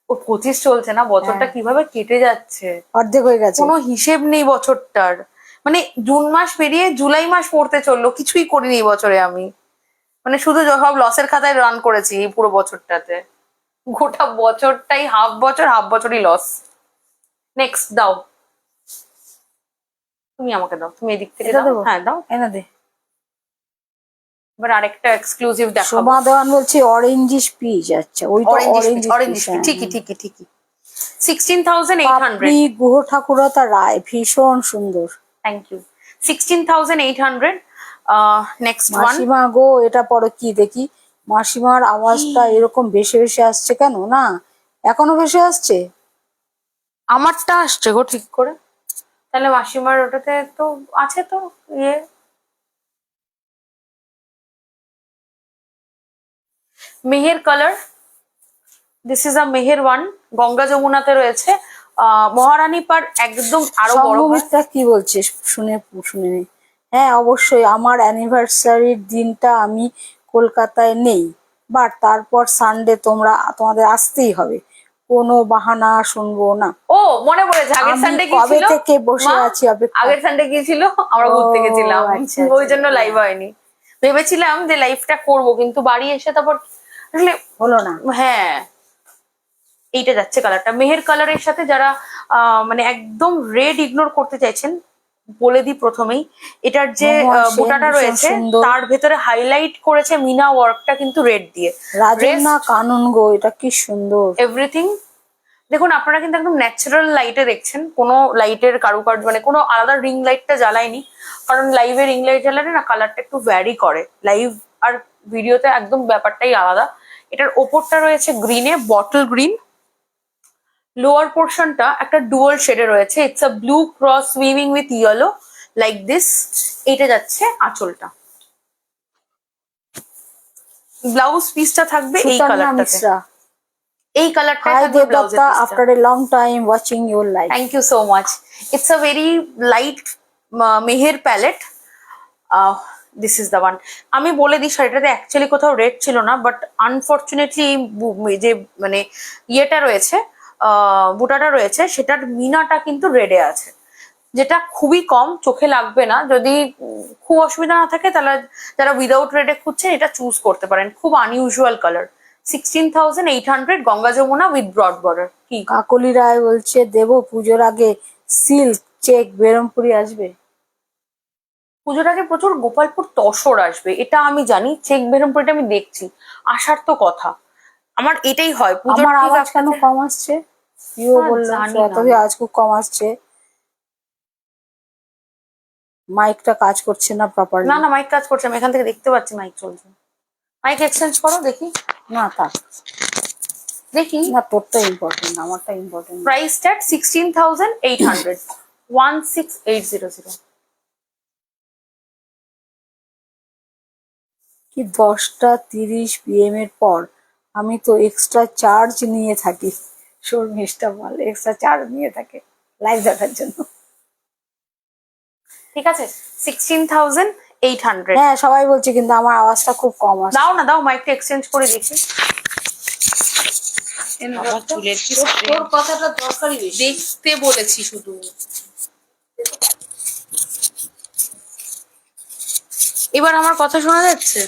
ও 25 চলছে না, বছরটা হ্যাঁ। কিভাবে কেটে যাচ্ছে, অর্ধেক হয়ে গেছে। কোনো হিসেব নেই বছরটার। মানে জুন মাস পেরিয়ে জুলাই মাস পড়তে চললো, কিছুই করিনি এই বছরে আমি। মানে শুধু সব লসের খাতায় রান করেছি এই পুরো বছরটাতে। গোটা বছরটাই হাফ বছরই লস। নেক্সট দাও, তুমি আমাকে দাও, তুমি এদিক থেকে এটা দাও। দেবো? হ্যাঁ দাও। এনে দে। এবার আরেকটা এক্সক্লুসিভ দেখাবো। শোভা দেওয়ান বলছে অরেঞ্জিশ পিচ। আচ্ছা ওইটা অরেঞ্জ অরেঞ্জ ঠিকই 16,800। গুহ ঠাকুরতা রায় ভীষণ সুন্দর। Thank you. 16,800। Next one. মাসিমা গো এটা পরে কি দেখি। মাসিমার আওয়াজটা এরকম ভেসে ভেসে আসছে কেন? না এখনো ভেসে আসছে? আমারটা আসছে গো ঠিক করে। তাহলে মাসিমার ওটাতে তো আছে তো ইয়ে। Meher colour, this is a Meher one, Ganga যমুনাতে রয়েছে। মহারানী পার একদম আরো বড় হয়। সঙ্গমিত্রা কি বলছে শুনে শুনে নে। হ্যাঁ অবশ্যই আমার অ্যানিভার্সারির দিনটা আমি কলকাতায় নেই, বাট তারপর সানডে তোমাদের আসতেই হবে, কোনো বাহানা শুনবো না। ও মনে পড়েছে, আগের আমি সানডে কি কবে ছিল? থেকে বসে মা, আছি অপেক্ষা। আগের সানডে কি ছিল? আমরা ও, ঘুরতে গেছিলাম, আচ্ছা, ওই জন্য আচ্ছা। লাইভ হয়নি। ভেবেছিলাম যে লাইভটা করব, কিন্তু বাড়ি এসে তারপর আসলে হলো না। হ্যাঁ এইটা যাচ্ছে কালারটা মেহের কালারের সাথে। যারা মানে একদম রেড ইগনোর করতে চাইছেন, বলে দিই প্রথমেই, এটার যে মহুয়া সেন বুটাটা ভীষণ রয়েছে সুন্দর। তার ভেতরে হাইলাইট করেছে মিনা ওয়ার্কটা কিন্তু রেড দিয়ে। রাজন্না কানন গো এটা কি সুন্দর। এভরিথিং দেখুন, আপনারা কিন্তু একদম ন্যাচারাল লাইটে দেখছেন, কোনো লাইটের কারুকার্য মানে কোনো আলাদা রিং লাইটটা জ্বালায়নি, কারণ লাইভে রিং লাইট জ্বালালে না কালারটা একটু ভ্যারি করে, লাইভ আর ভিডিওতে একদম ব্যাপারটাই আলাদা। এটার ওপরটা রয়েছে গ্রিনে, বটল গ্রিন। লোয়ার পোর্শনটা একটা ডুয়াল শেডে রয়েছে, it's a blue cross weaving with yellow like this. এইটা যাচ্ছে আঁচলটা। ব্লাউজ পিসটা থাকবে এই সুকন্যা কালারটাতে, মিশ্রা এই কালারটাই হাই থাকবে ব্লাউজের দেবদত্তা পিসটা। After a long time watching your life. Thank you so much. It's a very light মেহের palette. This is the one. আমি বলে দিই শাড়িটাতে অ্যাকচুয়ালি কোথাও রেড ছিল না, বাট আনফর্চুনেটলি যে মানে ইয়েটা রয়েছে, বুটাটা রয়েছে, সেটার মিনাটা কিন্তু রেডে আছে, যেটা খুবই কম, চোখে লাগবে না। যদি খুব অসুবিধা না থাকে তাহলে যারা উইদাউট রেডে খুঁজছেন এটা চুজ করতে পারেন। খুব unusual colour. 16,800 Ganga Jamuna with broad border. কি কাকলি রায় বলছে দেব পুজোর আগে সিল্ক চেক বেরমপুরি আসবে। পুজোর আগে প্রচুর গোপালপুর তসর আসবে, এটা আমি জানি। চেক বেরমপুরিটা আমি দেখছি, আসার তো কথা। আমার এটাই হয় পুজোর আমার ঠিক আওয়াজ কেন আপনাদের- কম আসছে? প্রিয় বললো জানি না। এতদিন আওয়াজ খুব কম আসছে, মাইকটা কাজ করছে না প্রপারলি। না মাইক কাজ করছে, আমি এখান থেকে দেখতে পাচ্ছি মাইক চলছে। মাইক এক্সচেঞ্জ করো দেখি। না থাক, দেখি না তোরটা ইম্পর্টেন্ট, আমারটা ইম্পর্টেন্ট। Price start 16,800, 16,800। কি 10:30 PM এর পর আমি তো এক্সট্রা চার্জ নিয়ে থাকি। শর্মিষ্ঠা বল এক্সট্রা চার্জ নিয়ে থাকে লাইভ দেখার জন্য। ঠিক আছে 16,800। হ্যাঁ সবাই বলছে, কিন্তু আমার আওয়াজটা খুব কম আসছে। দাও না দাও, মাইকটা এক্সচেঞ্জ করে দেখি। বাবা, চুলের কি তোর কথাটা দরকারি বেশি। দেখতে বলেছি শুধু। এবার আমার কথা শোনা যাচ্ছে?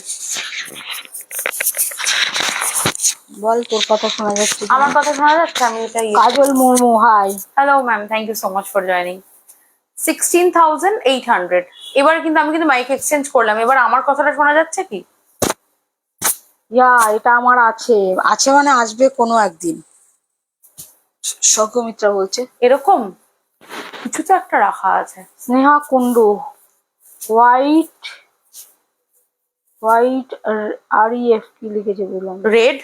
বল তোর কথা শোনা যাচ্ছে। আমার কথা শোনা যাচ্ছে? আমি এটা Kajal Murmu hi. Hello ma'am, thank you so much for joining. 16,800। এবার কিন্তু আমি কিন্তু মাইক এক্সচেঞ্জ করলাম, এবার আমার কথাটা শোনা যাচ্ছে কি? ইয়া এটা আমার আছে, আছে মানে আসবে কোনো একদিন। সৌগমিত্রা বলছে এরকম কিছু তো একটা রাখা আছে। স্নেহা কুন্ডু হোয়াইট REF কি লিখেছে বললাম। রেড,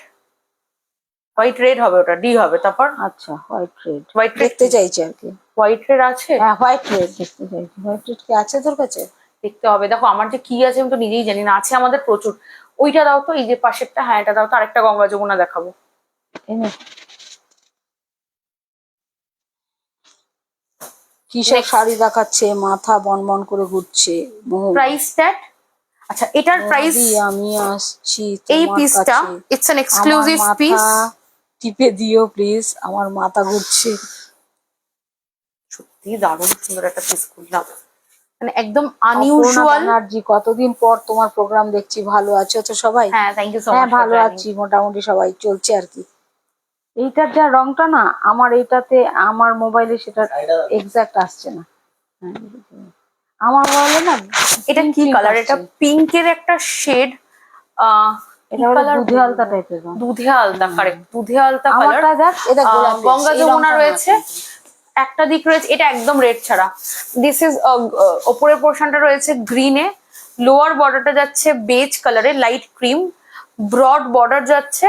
হোয়াইট রেড হবে, ওটা ডি হবে। তারপর আচ্ছা হোয়াইট রেড হোয়াইট দেখতে চাইছি আর কি। হোয়াইট রেড আছে, হ্যাঁ হোয়াইট রেড দেখতে চাইছি। হোয়াইট রেড কি আছে তোর কাছে? দেখতে হবে। দেখো আমার যে কি আছে আমি তো নিজেই জানি না, আছে আমাদের প্রচুর। ওইটা দাও তো, এই যে পাশেরটা, হ্যাঁ এটা দাও তো। আরেকটা গঙ্গা যমুনা দেখাবো। এনে কিসের Next. শাড়ি দেখাচ্ছে, মাথা বনবন করে ঘুরছে। প্রাইস ট্যাগ, আচ্ছা এটার প্রাইস, আমি আসছি এই তোমার পিসটা কাছে, ইটস অ্যান আমার এক্সক্লুসিভ পিস। মাথা টিপে দিও প্লিজ, আমার মাথা ঘুরছে। সত্যি দারুণ সুন্দর একটা পিস করলাম, মানে একদম অপর্ণা আনইউজুয়াল। ব্যানার্জি, কতদিন পর তোমার প্রোগ্রাম দেখছি, ভালো আছো তো সবাই? হ্যাঁ, থ্যাংক ইউ সো হ্যাঁ মাচ। ভালো আছি, মোটামুটি সবাই চলছে আর কি। এইটার যা রংটা না, আমার এইটাতে আমার মোবাইলে সেটা এক্সাক্ট আসছে না। হ্যাঁ, আমার মোবাইলে না এটা pink কি pink কালার? এটা আসছে। পিঙ্কের একটা শেড, এটা হলো দুধে আলতা টাইপের রং। দুধে আলতা, কারেক্ট, দুধে আলতা কালার। আমারটা দেখ, এটা গোলাপি, গঙ্গা এই যমুনা রংটা না রয়েছে, কিন্তু। একটা দিক রয়েছে, এটা একদম রেড ছাড়া। দিস ইজ ওপরের পোর্শনটা রয়েছে গ্রিনে, লোয়ার বর্ডারটা যাচ্ছে বেজ কালারে, লাইট ক্রিম, ব্রড বর্ডার যাচ্ছে।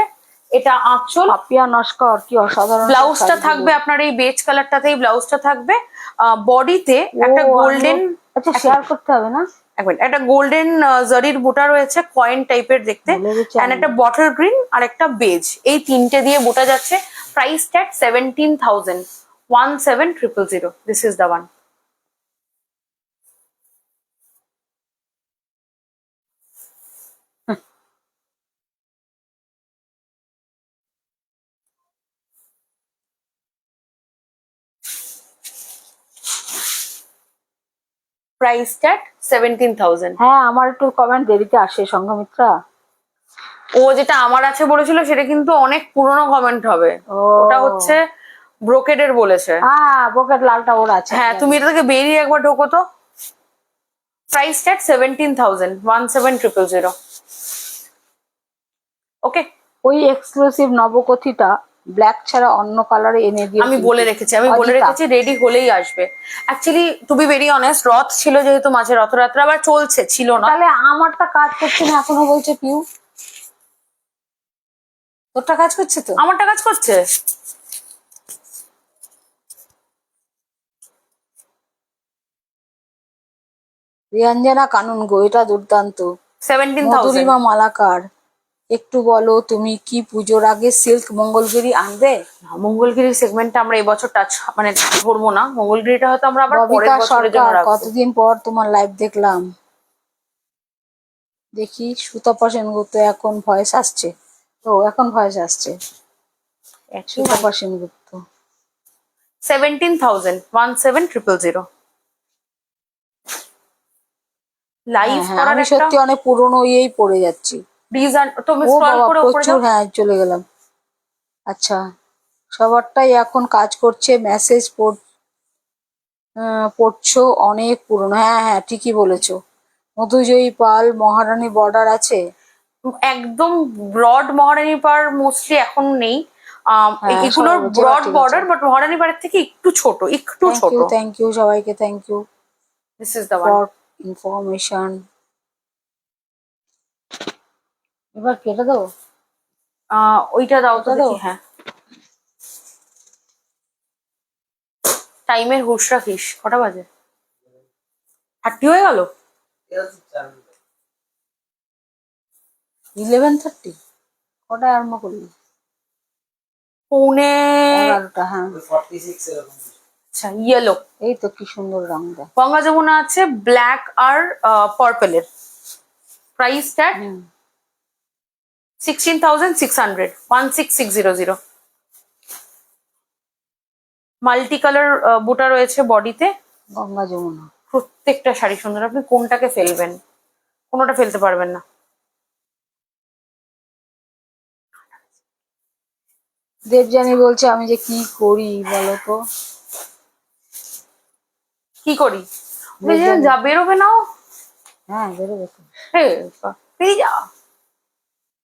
এটা আঁচল, পাপিয়া নস্কর, কি অসাধারণ ব্লাউজটা শাড়িগুলো। থাকবে আপনার এই বেজ কালারটাতেই ব্লাউজটা থাকবে। বডিতে ও, একটা গোল্ডেন, আচ্ছা শেয়ার করতে হবে না? একটা গোল্ডেন জারির বুটা রয়েছে, কয়েন টাইপের দেখতে, ভুলে গেছি এন্ড আমি। একটা বটল গ্রিন আর একটা বেজ, এই তিনটে দিয়ে বুটা যাচ্ছে। Price tag 17,000, 17,000। This is the one. Price tag 17,000। হ্যাঁ, আমার একটু কমেন্ট দেরিতে আসে সংঘমিত্রা। ও যেটা আমার আছে বলেছিল সেটা কিন্তু অনেক পুরনো কমেন্ট হবে, ও। ওটা হচ্ছে ব্রোকেডের বলেছে। হ্যাঁ, পকেট লালটা ওর আছে। হ্যাঁ, তুমি এটা থেকে বেরিয়ে একবার ঢোকো তো। Price tag 17,000, 17,000। ওকে, ওই এক্সক্লুসিভ নবকথিটা ব্ল্যাক ছাড়া অন্য কালারে এনে দিয়ে আমি বলে রেখেছি রেডি হলেই আসবে। Actually to be very honest, Rath ছিল যেহেতু, মাঝে রথযাত্রা আবার চলছে, ছিল না। তাহলে আমারটা কাজ করছে না এখনো বলছে পিউ? তোরটা কাজ করছে তো? আমারটা কাজ করছে। রিয়াঞ্জনা কানুন গো, এটা দুর্দান্ত। 17,000। মধুরিমা মালাকার, একটু বলো তুমি কি পুজোর আগে সিল্ক মঙ্গলগিরি আনবে? মঙ্গলগিরি সেগমেন্টটা আমরা এবছর টাচ মানে ধরবো না, মঙ্গলগিরিটা হয়তো আমরা আবার পরের ববিতা বছরের জন্য সরকার, রাখবো। কতদিন পর তোমার লাইভ দেখলাম। দেখি সুতপা সেনগুপ্ত, এখন ভয়েস আসছে। ও, এখন ভয়েস আসছে। সুতপা সেনগুপ্ত। 17,000, 17,000। লাইভ হ্যাঁ, করার আমি একটা সত্যি অনেক পুরনো ইয়েই পড়ে যাচ্ছি। রিজন, তুমি ও স্ক্রল বাবা, করে উপরে প্রচুর, যাও। হ্যাঁ চলে গেলাম। আচ্ছা, সবারটাই এখন কাজ করছে, মেসেজ পড়ছো, অনেক পুরনো। হ্যাঁ হ্যাঁ, ঠিকই বলেছো। মধুজয়ী পাল, মহারানী বর্ডার আছে। একদম ব্রড মহারানী পার মোস্টলি এখন নেই। হ্যাঁ, এগুলোর সবাই বলছে, ব্রড ঠিক আছে। বর্ডার, বাট মহারানী পাড়ের থেকে একটু ছোট, একটু ছোট। থ্যাংক ইউ সবাইকে, thank you this is the one. For information. এবার কেটে দেবো? ওইটা দাও তো ওটা দাও? দেখি। হ্যাঁ, টাইমের হুশ রাখিস, কটা বাজে? 30 হয়ে গেল। 11:30? কটায় আরম্ভ করলি? 11:45। হ্যাঁ। 46 এরকম কিছু। আচ্ছা, ইয়েলো। এই তো কি সুন্দর রংটা। গঙ্গা যমুনা আছে ব্ল্যাক আর পার্পেলের। Price tag 16,600, 16,600। মাল্টি কালার বুটা রয়েছে বডিতে। গঙ্গা যমুনা। প্রত্যেকটা শাড়ি সুন্দর, আপনি কোনটাকে ফেলবেন? কোনোটা ফেলতে পারবেন না। দেবযানী বলছে আমি যে কি করি বলতো। কি করি? দেবযানী। যা বেরোবে নাও। হ্যাঁ, বেরোবে তো। হে পেয়ে যা,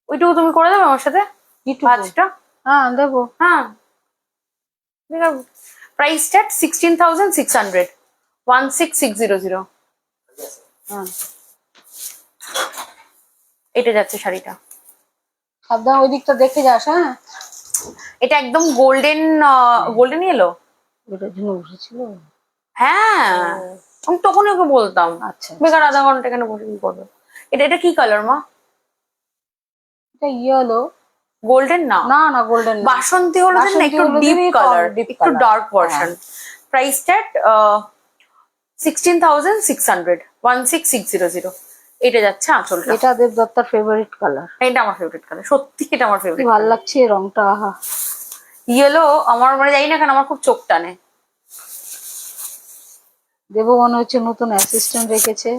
ওইটুকু তুমি করে দেবে আমার সাথে কিটুকু? ভাজটা। হ্যাঁ দেবো। হ্যাঁ, প্রাইস ট্যাগ 16,600, 16,600। হ্যাঁ, এটা যাচ্ছে শাড়িটা। সাবধান, ওই দিকটা দেখে যাস। হ্যাঁ, এটা একদম গোল্ডেন, গোল্ডেন ইয়েলো। ওটার জন্য উঠেছিল। হ্যাঁ, আমি তখনই ওকে বলতাম আচ্ছা, বেকার আধা ঘন্টা এখানে বসে কি করবে। এটা কি কালার মা? এটা ইয়েলো। গোল্ডেন না, না না, গোল্ডেন না। বাসন্তী হলুদের না, একটু বাসন্তী হলুদেরই ডিপ কালার, deep একটু colour। Dark version. Priced at 16,600, 16,600। এটা যাচ্ছে আঁচলটা। এটা দেবদত্তার ফেভারিট কালার। এটা আমার ফেভারিট কালার, সত্যি এটা আমার কি ফেভারিট। ভালো লাগছে এই রংটা, আহা। ইয়েলো আমার মানে জানি না কেন আমার খুব চোখ টানে। দেবো মনে হচ্ছে নতুন অ্যাসিস্ট্যান্ট রেখেছে।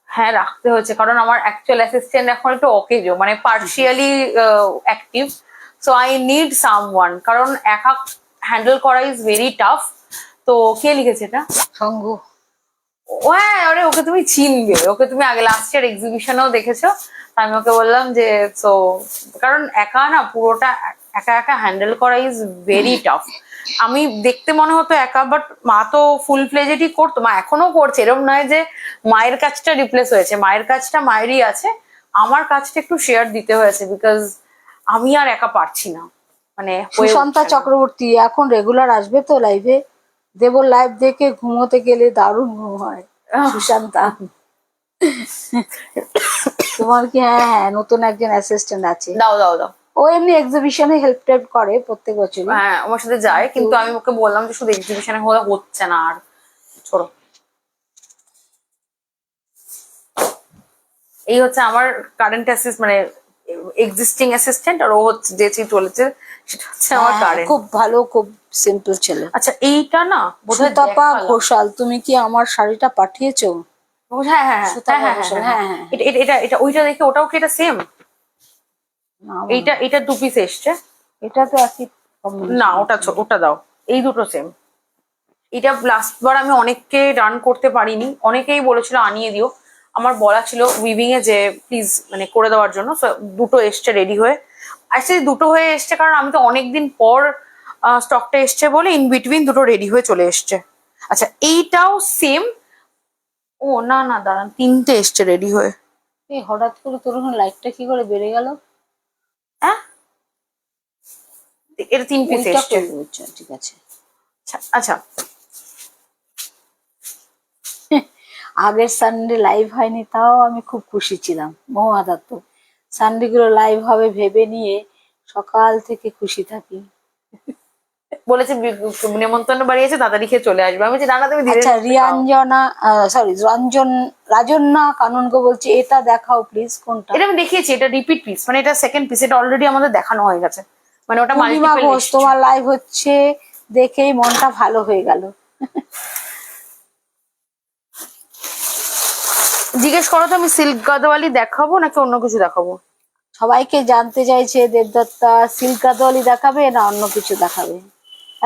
হ্যাঁ, রাখতে হয়েছে কারণ আমার অ্যাকচুয়াল অ্যাসিস্ট্যান্ট এখন একটু অকেজো, মানে partially active, so I need someone, কারণ একা হ্যান্ডেল করা ইজ ভেরি টাফ। তো কে লিখেছে এটা? সঙ্গ। ও হ্যাঁ, আরে ওকে তুমি চিনবে, ওকে তুমি আগে লাস্ট ইয়ার এক্সিবিশনেও দেখেছো। আমি ওকে বললাম যে সো, কারণ একা না পুরোটা একা একা হ্যান্ডেল করা ইজ ভেরি টাফ। আমি দেখতে মনে হতো একা, বাট মা তো ফুল ফ্লেজেডই করতো, মা এখনো করছে, এরকম নয় যে মায়ের কাজটা রিপ্লেস হয়েছে, মায়ের কাজটা মায়েরই আছে, আমার কাজটা একটু শেয়ার দিতে হয়েছে, বিকজ আমি আর একা পারছি না, মানে হয়ে সুশান্তা উঠছে না। চক্রবর্তী এখন রেগুলার আসবে তো লাইভে? দেবর লাইভ দেখে ঘুমোতে গেলে দারুণ ঘুম হয়। সুশান্তা, তোমার কি? হ্যাঁ হ্যাঁ, নতুন একজন অ্যাসিস্ট্যান্ট আছে। দাও দাও দাও। ও এমনি এক্সিবিশনে হেল্প টেল্প করে প্রত্যেক বছর। হ্যাঁ, আমার সাথে যায়, কিন্তু আমি ওকে বললাম যে শুধু এক্সিবিশনে হলে হচ্ছে না, আর ছোড়ো। এই হচ্ছে আমার কারেন্ট অ্যাসিস্ট, মানে এক্সিস্টিং অ্যাসিস্ট্যান্ট, আর ও হচ্ছে যে চলেছে সেটা হচ্ছে আমার কারেন্ট। খুব ভালো, খুব সিম্পল ছেলে। আচ্ছা, এইটা না বোধহয় সুতাপা দেখালাম। ঘোষাল, তুমি কি আমার শাড়িটা পাঠিয়েছো? হ্যাঁ হ্যাঁ হ্যাঁ সুতাপা হ্যাঁ ঘোষাল, হ্যাঁ হ্যাঁ হ্যাঁ, হ্যাঁ। এটা এটা এটা ওইটা দেখে ওটাও কি এটা সেম? না, এটা 2 পিস এসছে। এটা তো একই combination। না, ওটা দাও, এই দুটো সেম। এটা লাস্ট বার আমি অনেককে রান করতে পারিনি, অনেকেই বলেছিল আনিয়ে দিও, আমার বলা ছিল উইভিং এ যে প্লিজ মানে করে দেওয়ার জন্য। So, দুটো এসছে রেডি হয়ে। অ্যাকচুয়ালি দুটো হয়ে এসছে কারণ আমি তো অনেকদিন পর স্টকটা এসছে বলে ইন বিটুইন দুটো রেডি হয়ে চলে এসছে। আচ্ছা, এইটাও সেম। ও না না, দাঁড়ান, 3টে এসছে রেডি হয়ে। এই হঠাৎ করে তোর ওখানে লাইটটা কি করে বেড়ে গেল? হ্যাঁ, এটা 3 পিস ওইটা এসছে। করবো, আচ্ছা, ঠিক আছে। আচ্ছা আচ্ছা, আগের সানডে লাইভ হয়নি, তাও আমি খুব খুশি ছিলাম। মহাদার তো সানডে গুলো লাইভ হবে ভেবে নিয়ে সকাল থেকে খুশি থাকি। বলেছে নেমন্তন্ন বাড়িয়েছে, তাড়াতাড়ি খেয়ে চলে আসবে। আমি বলছি না না, তুমি ধীরে আচ্ছা, ধীরে খাও। রিয়াঞ্জনা, সরি রাজন্না কানুনগো বলছে এটা দেখাও প্লিজ। কোনটা? এটা আমি দেখিয়েছি, এটা রিপিট পিস, মানে এটা সেকেন্ড পিস, এটা অলরেডি আমাদের দেখানো হয়ে গেছে, মানে ওটা পূর্ণিমা মাল্টিপল ঘোষ, তোমার লাইভ হচ্ছে দেখেই মনটা ভালো হয়ে গেল। জিজ্ঞেস করো তো আমি সিল্ক গাদওয়ালি দেখাবো নাকি অন্য কিছু দেখাবো? সবাইকে জানতে চাইছে দেবদত্তা সিল্ক গাদোয়ালি দেখাবে না অন্য কিছু দেখাবে।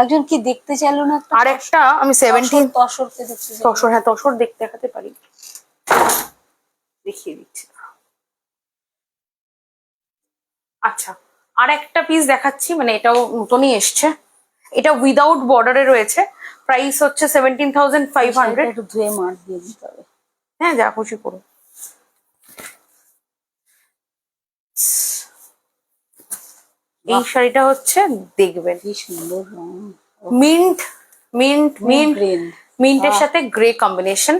একজন কি দেখতে চাইলো না একটা? আরেকটা আমি 17 তসরকে দেখতে চাইলো। তসর, হ্যাঁ তসর দেখাতে পারি, দেখিয়ে দিচ্ছি। আচ্ছা, আর একটা পিস দেখাচ্ছি, মানে এটাও নতুনই এসছে, এটা উইদাউট বর্ডারে রয়েছে, প্রাইস হচ্ছে 17,500। একটু ধুয়ে মার দিয়ে দিতে হবে। হ্যাঁ, যা খুশি করো। এই শাড়িটা হচ্ছে, দেখবেন, কি সুন্দর রং। Mint mint mint green. মিন্টের সাথে গ্রে কম্বিনেশন।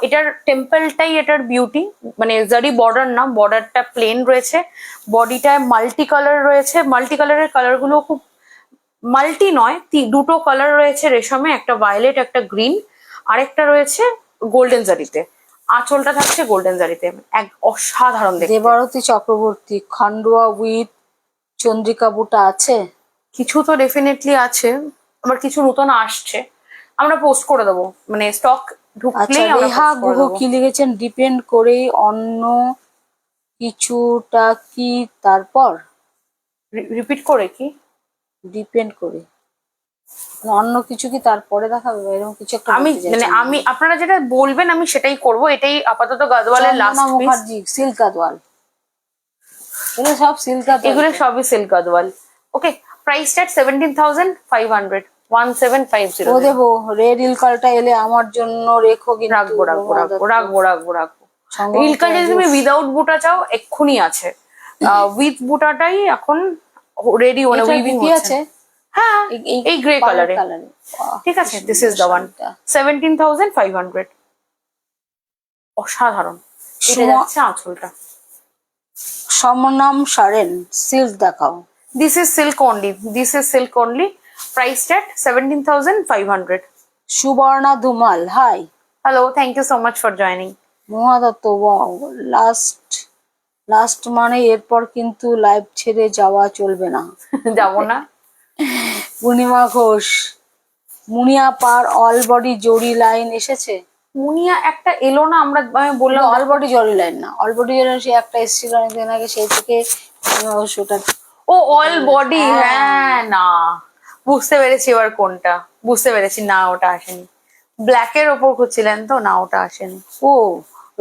এটার টেম্পলটাই এটার বিউটি, মানে জারি বর্ডার না, বর্ডারটা প্লেন রয়েছে, বডিটায় মাল্টি কালার রয়েছে, মাল্টি কালারের কালার গুলো খুব মাল্টি নয়, দুটো কালার রয়েছে রেশমে, একটা ভায়োলেট একটা গ্রিন, আরেকটা রয়েছে গোল্ডেন জারিতে, আঁচলটা থাকছে গোল্ডেন জারিতে, এক অসাধারণ দেখতে। দেবারতী চক্রবর্তী, খান্ডুয়া উইথ চন্দ্রিকা বুটা আছে? কিছু তো ডেফিনেটলি আছে, আবার কিছু নতুন আসছে, আমরা পোস্ট করে দেবো, মানে স্টক আচ্ছা, ঢুকলেই আমরা রেহা post করে গুহ দেবো। কি লিখেছেন? ডিপেন্ড করেই অন্য কিছুটা কি তারপর? রিপিট করে কি? ডিপেন্ড করে মানে অন্য কিছু কি তারপরে দেখাবে বা এরকম কিছু একটা আমি বলতে চাইছেন? মানে আমি আপনারা যেটা বলবেন আমি সেটাই করব, এটাই আপাতত গাদওয়ালের চন্দনা last piece. Mukherjee, silk Gadwal, এগুলো সব সিল্ক গাদওয়াল। এগুলো সবই silk Gadwal. Okay, price start 17,500, 1750। ও দেবো, রেড ইলকালটা এলে আমার জন্য রেখো কিন্তু। রাখবো রাখবো রাখবো রাখবো রাখবো রাখবো। সঙ্গে ইলকা যদি তুমি উইদাউট বুটা চাও এক্ষুনি আছে, উইথ বুটাটাই এখন রেডি, মানে উইভিং কি হচ্ছে। আছে? হ্যাঁ, এই গ্রে কালারে, কালারে। ঠিক আছে, দিস ইজ দ্য ওয়ান, 17,500, অসাধারণ। এটা যাচ্ছে আঁচলটা। সমনাম সারেন, সিল্ক দেখাও। This is silk only. This is silk only. Priced at 17,500. Subarna Dhumal, hi. Hello, thank you so much for joining. Maha Dutta, wow, last মানে এরপর কিন্তু লাইভ ছেড়ে যাওয়া চলবে না। যাবো না। পূর্ণিমা ঘোষ, মুনিয়া পার অল বডি জরি লাইন এসেছে। মুনিয়া একটা এলো না, আমি বললাম অল বডি জরি লাইন না, অল বডি জরি লাইন সে একটা এসেছিল অনেকদিন আগে, সেই থেকে পূর্ণিমা ঘোষ ওটা। ও অল বডি, হ্যাঁ না বুঝতে পেরেছি এবার কোনটা, বুঝতে পেরেছি। না ওটা আসেনি, ব্ল্যাকের ওপর খুঁজছিলেন তো, না ওটা আসেনি। ও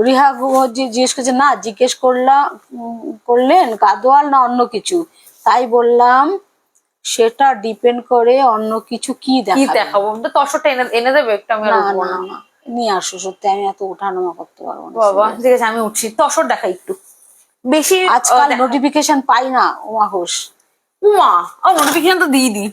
রিহা জিজ্ঞেস করছে, না জিজ্ঞেস করলেন গাদোয়াল না অন্য কিছু, তাই বললাম সেটা ডিপেন্ড করে অন্য কিছু কি কি দেখাবে। দেখাবো, তো তসরটা এনে এনে দেবে একটা, আমি আর না উঠবো না না। না, নিয়ে আসো, সত্যি আমি এত ওঠানামা করতে পারবো না। বাবা ঠিক আছে, আমি উঠছি, তসর দেখাই একটু বেশি। আজকাল নোটিফিকেশন পাই না উমা ঘোষ। উমা ও নোটিফিকেশন তো দিয়ে দি।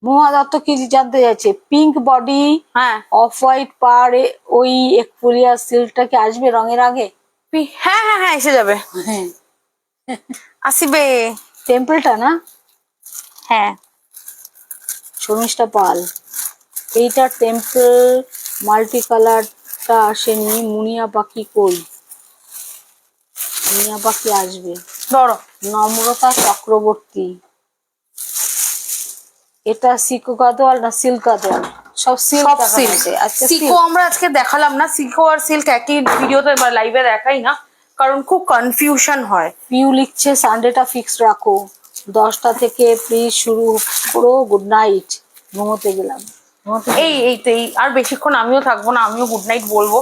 মহা দত্ত কি জানতে চাইছে, পিঙ্ক বডি হ্যাঁ অফ হোয়াইট পার ওই একফুলিয়া সিল্কটা কি আসবে রঙের আগে? হ্যাঁ হ্যাঁ হ্যাঁ এসে যাবে, হ্যাঁ, আসিবে। টেম্পলটা না? হ্যাঁ শর্মিষ্ঠা পাল, এইটা টেম্পল মাল্টি কালারটা আসেনি। মুনিয়া পাখি কই? মুনিয়া পাখি আসবে। ধরো। নম্রতা চক্রবর্তী, এটা সিকো গাদোয়াল না সিল্ক গাদোয়াল? সব সিল্ক সব দেখানো সিল্ক। হয়েছে। আচ্ছা সিকো আমরা আজকে দেখালাম না, সিকো আর সিল্ক একই ভিডিওতে বা লাইভে দেখাই না, কারণ খুব কনফিউশন হয়। পিউ লিখছে সানডেটা ফিক্স রাখো, 10টা থেকে প্লিজ শুরু করো, গুড নাইট। ঘুমোতে গেলাম। এই আর বেশিক্ষণ আমিও থাকবো না, আমিও গুড নাইট বলবো।